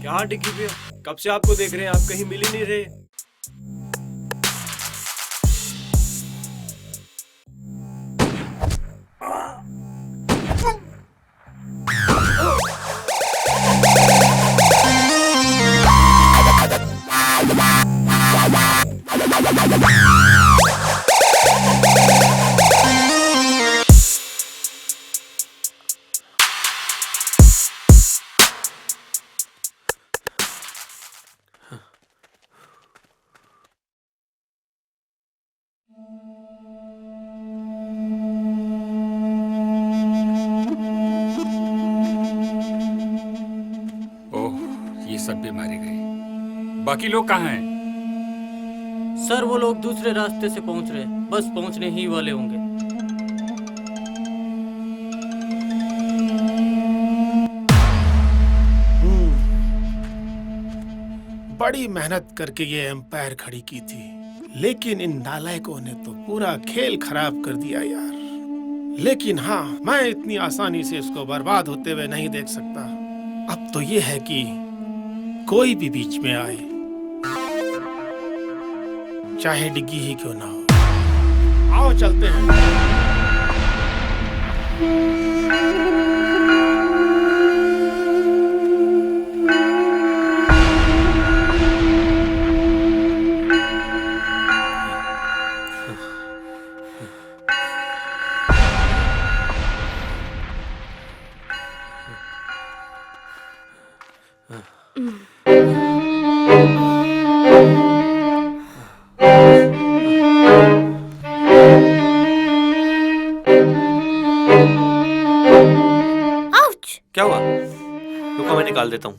क्या डिग्गी पे हो? कब से आपको देख रहे हैं, आप कहीं मिल ही नहीं रहे। सब भी मारे गए। बाकी लोग कहाँ हैं? सर वो लोग दूसरे रास्ते से पहुंच रहे, बस पहुंचने ही वाले होंगे। बड़ी मेहनत करके ये एम्पायर खड़ी की थी, लेकिन इन नालायकों ने तो पूरा खेल खराब कर दिया यार। लेकिन हाँ, मैं इतनी आसानी से इसको बर्बाद होते हुए नहीं देख सकता। अब तो ये है कि कोई भी बीच में आए, चाहे डिग्गी ही क्यों ना हो। आओ चलते हैं। क्या हुआ? रुको मैं निकाल देता हूँ।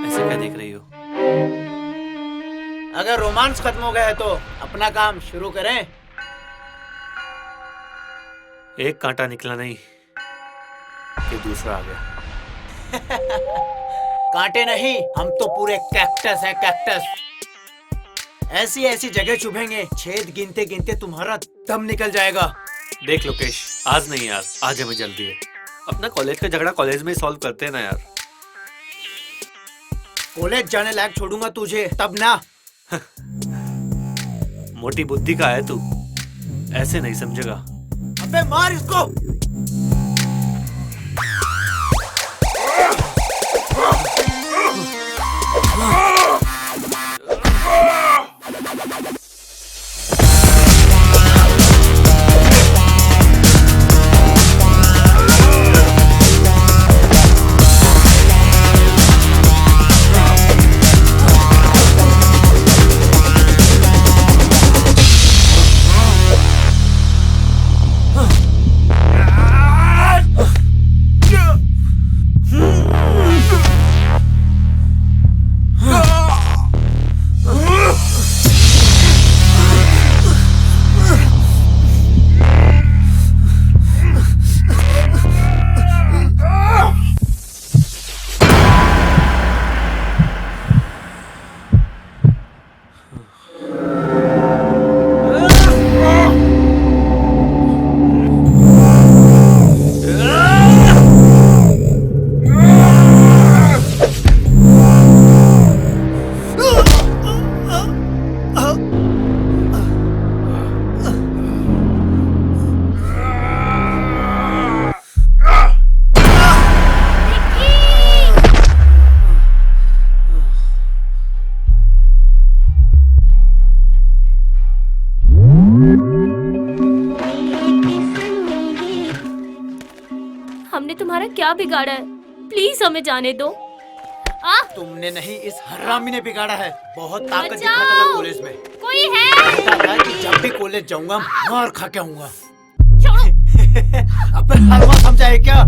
ऐसे क्या देख रही हो? अगर रोमांस खत्म हो गया है तो अपना काम शुरू करें। एक कांटा निकला नहीं कि दूसरा आ गया। कांटे नहीं, हम तो पूरे कैक्टस है, कैक्टस। ऐसी ऐसी जगह चुभेंगे, छेद गिनते गिनते तुम्हारा दम निकल जाएगा। देख लोकेश, आज नहीं यार, आज हमें जल्दी है। अपना कॉलेज का झगड़ा कॉलेज में ही सॉल्व करते हैं ना यार। कॉलेज जाने लायक छोड़ूंगा तुझे तब ना। मोटी बुद्धि का है तू, ऐसे नहीं समझेगा। अबे मार इसको। तुम्हारा क्या बिगाड़ा है? प्लीज हमें जाने दो। तुमने नहीं, इस हरामी ने बिगाड़ा है। बहुत ताकत बचाओ! दिखाता था कॉलेज में। कोई है? कहता था कि जब भी कॉलेज जाऊंगा मार खा के आऊंगा। अब हलवा समझा है क्या?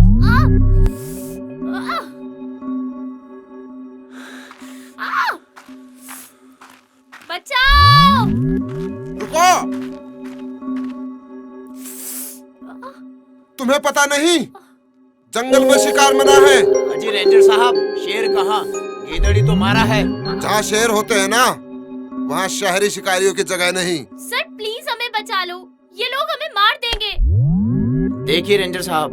बचाओ! रुको! तुम्हें पता नहीं जंगल में शिकार मना है। अजी रेंजर साहब, शेर कहाँ? गीदड़ी तो मारा है। जहाँ शेर होते हैं ना, वहाँ शहरी शिकारियों की जगह नहीं। सर प्लीज हमें बचा लो, ये लोग हमें मार देंगे। देखिए रेंजर साहब,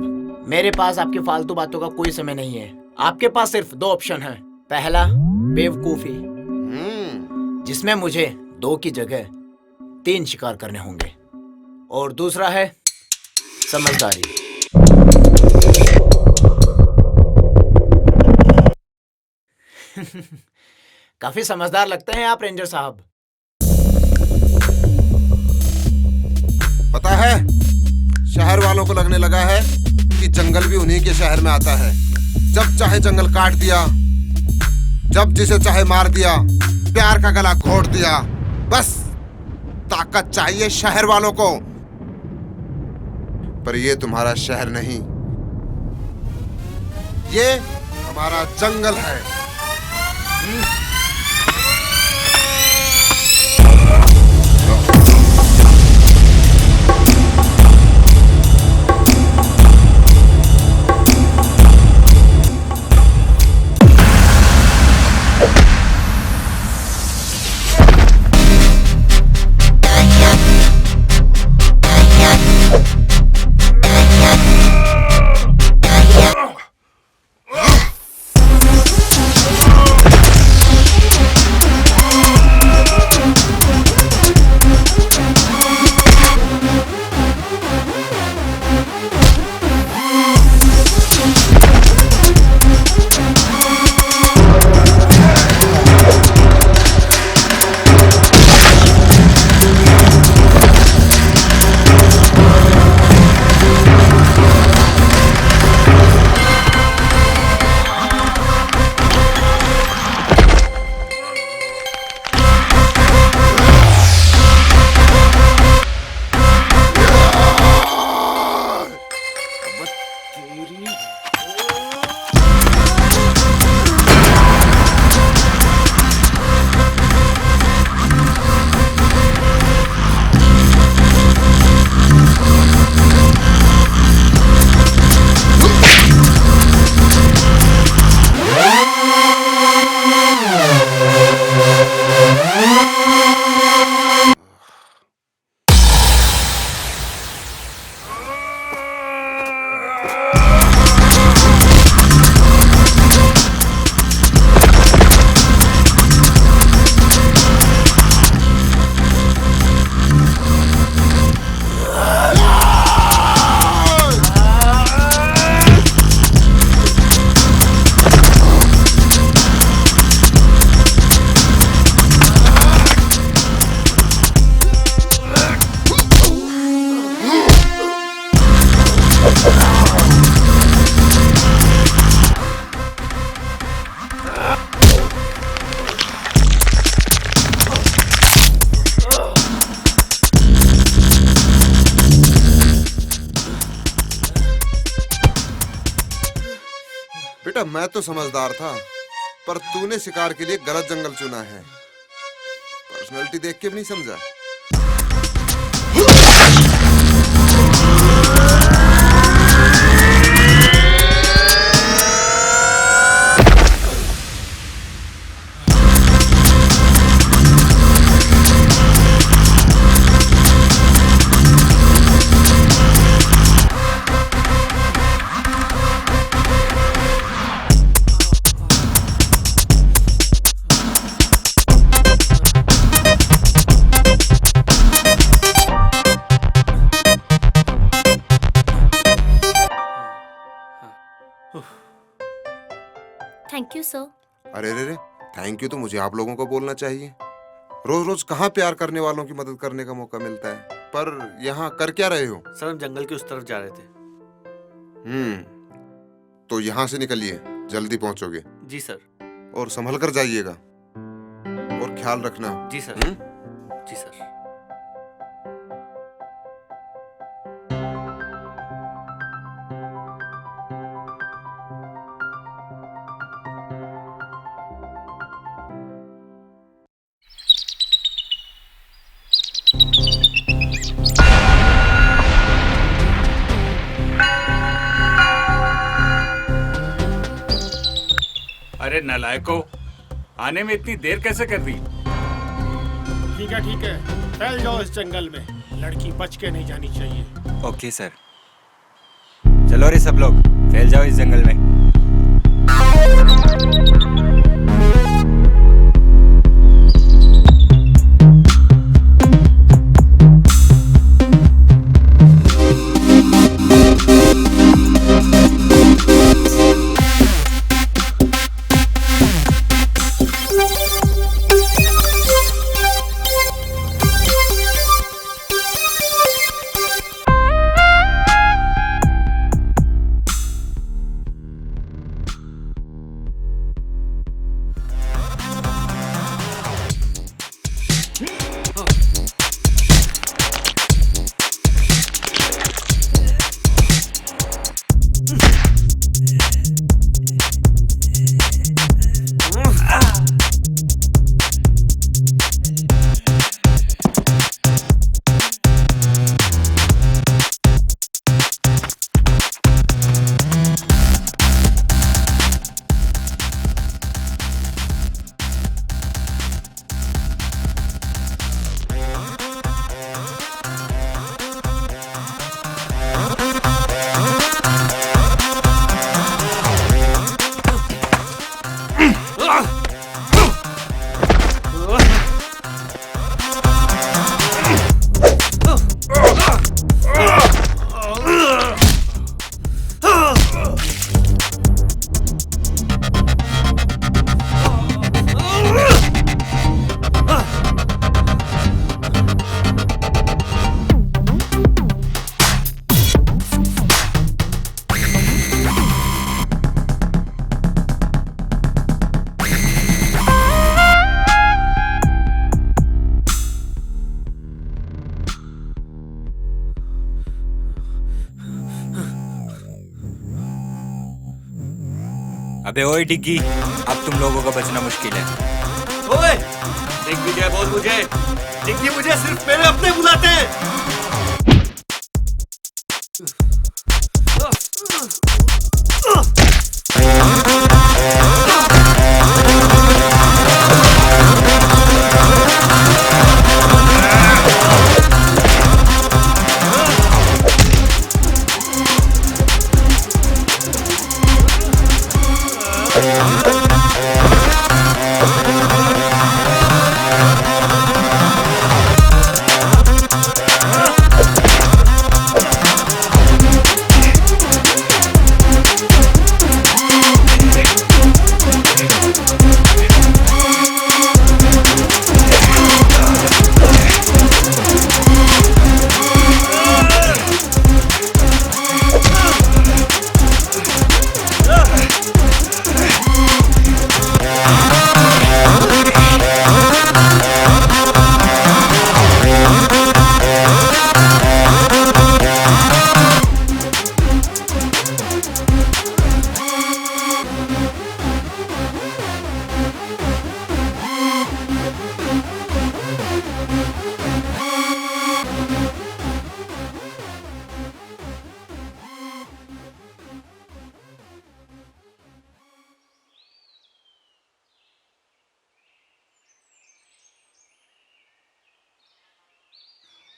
मेरे पास आपकी फालतू बातों का कोई समय नहीं है। आपके पास सिर्फ 2 ऑप्शन हैं। पहला बेवकूफी, जिसमें मुझे 2 की जगह 3 शिकार करने होंगे, और दूसरा है समझदारी। काफी समझदार लगते हैं आप रेंजर साहब। पता है, शहर वालों को लगने लगा है कि जंगल भी उन्हीं के शहर में आता है। जब चाहे जंगल काट दिया, जब जिसे चाहे मार दिया, प्यार का गला घोट दिया। बस ताकत चाहिए शहर वालों को। पर ये तुम्हारा शहर नहीं, ये हमारा जंगल है। बेटा मैं तो समझदार था, पर तूने शिकार के लिए गलत जंगल चुना है। पर्सनालिटी देख के भी नहीं समझा। Thank you sir. अरे रे रे, थैंक यू तो मुझे आप लोगों को बोलना चाहिए। रोज रोज कहाँ प्यार करने वालों की मदद करने का मौका मिलता है। पर यहाँ कर क्या रहे हो? सर हम जंगल के उस तरफ जा रहे थे। तो यहाँ से निकलिए, जल्दी पहुंचोगे। जी सर। और संभल कर जाइएगा और ख्याल रखना। जी सर। जी सर। अरे नालायको, आने में इतनी देर कैसे कर दी? ठीक है, फैल जाओ इस जंगल में, लड़की बच के नहीं जानी चाहिए। Okay sir. चलो रे सब लोग, फैल जाओ इस जंगल में। अबे ओए डिग्गी, अब तुम लोगों का बचना मुश्किल है। ओए, दिग्विजय बोल मुझे, डिग्गी मुझे सिर्फ मेरे अपने बुलाते हैं।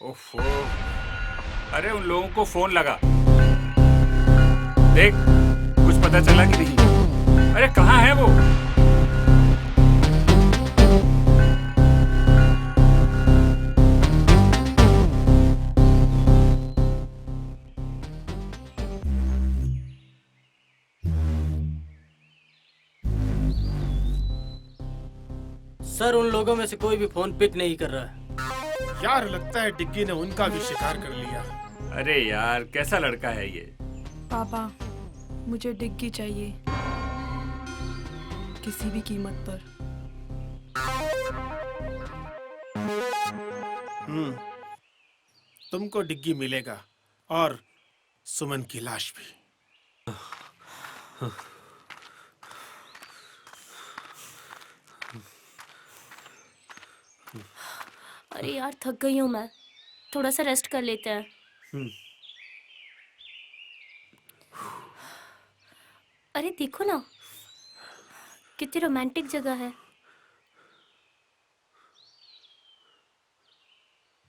ओफो, अरे उन लोगों को फोन लगा, देख कुछ पता चला कि नहीं? अरे कहाँ है वो? सर उन लोगों में से कोई भी फोन पिक नहीं कर रहा है। यार लगता है डिग्गी ने उनका भी शिकार कर लिया। अरे यार कैसा लड़का है ये? पापा मुझे डिग्गी चाहिए, किसी भी कीमत पर। तुमको डिग्गी मिलेगा और सुमन की लाश भी। अरे यार थक गई हूँ मैं, थोड़ा सा रेस्ट कर लेते हैं। अरे देखो ना, कितनी रोमांटिक जगह है।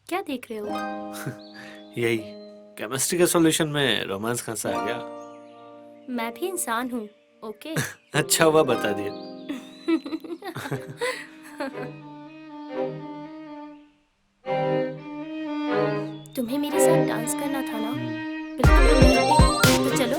क्या देख रहे हो? यही केमिस्ट्री के सॉल्यूशन में रोमांस कहाँ से आ गया? मैं भी इंसान हूँ, ओके? अच्छा हुआ बता दिया। तुम्हें मेरे साथ डांस करना था ना? बिल्कुल, तो चलो।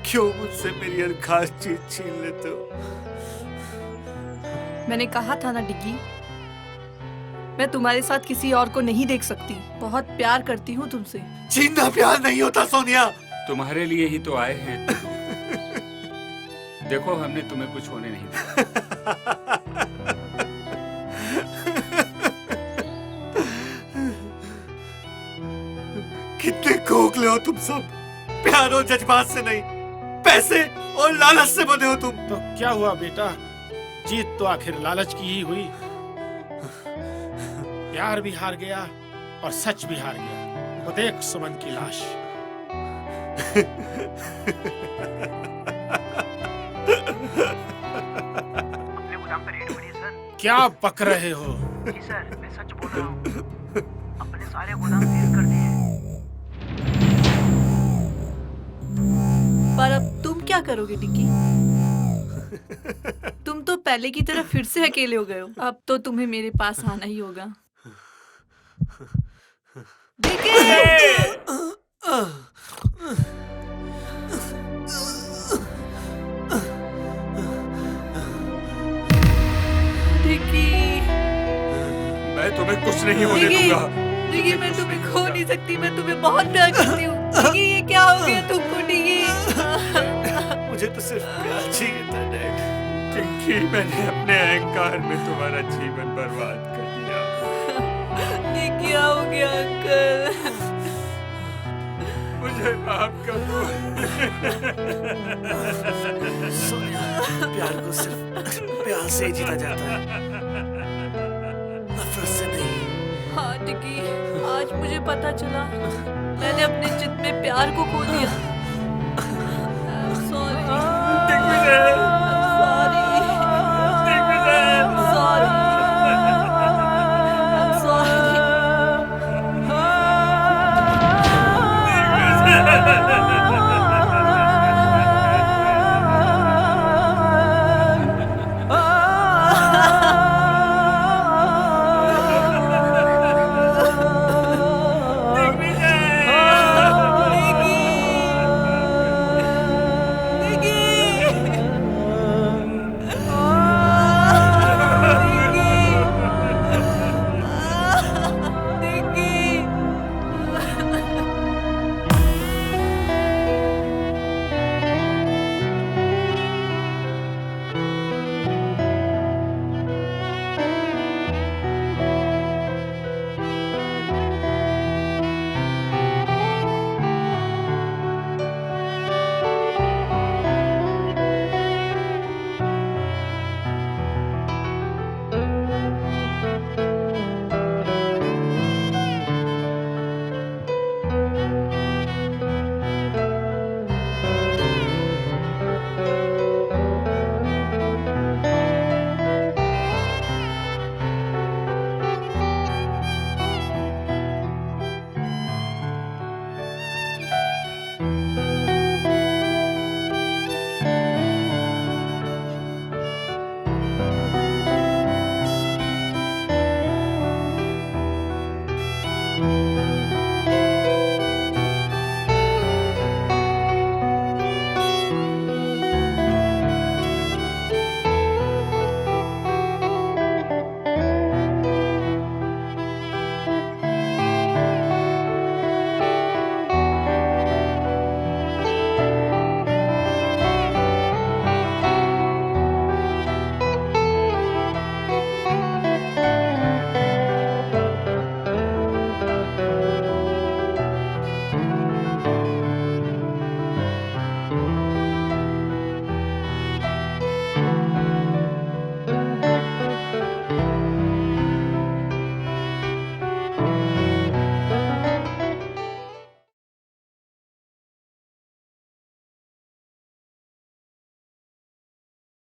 क्यों मुझसे मेरी हर खास चीज छीन लेते हो? मैंने कहा था ना डिग्गी, मैं तुम्हारे साथ किसी और को नहीं देख सकती। बहुत प्यार करती हूँ तुमसे। छीनना प्यार नहीं होता सोनिया। तुम्हारे लिए ही तो आए हैं। देखो हमने तुम्हें कुछ होने नहीं दिया। कितने खोखले हो तुम सब। प्यार और जज्बात से नहीं, पैसे और लालच से बने हो तुम। तो क्या हुआ बेटा, जीत तो आखिर लालच की ही हुई। प्यार भी हार गया और सच भी हार गया। वो देख सुमन की लाश। क्या बक रहे हो? जी सर, मैं सच बोल रहा हूँ। अपने सारे गोदाम सील कर दिए। पर अब तुम क्या करोगे डिग्गी? तुम तो पहले की तरह फिर से अकेले हो गए हो। अब तो तुम्हें मेरे पास आना ही होगा। मैं तुम्हें कुछ नहीं होने दूंगा। डिग्गी, मैं तुम्हें खो नहीं सकती। मैं तुम्हें बहुत प्यार करती हूँ। डिग्गी, ये क्या हो गया तुमको डिग्गी? मुझे तो सिर्फ प्यार चाहिए था डैड। चिंकी, मैंने अपने अहंकार में तुम्हारा जीवन बर्बाद कर दिया। ये क्या हो गया अंकल? मुझे माफ कर दो। सोनिया, प्यार को सिर्फ प्यार से ही जीता जाता है। टिकी, आज मुझे पता चला मैंने अपने जिद में प्यार को खो दिया। सॉरी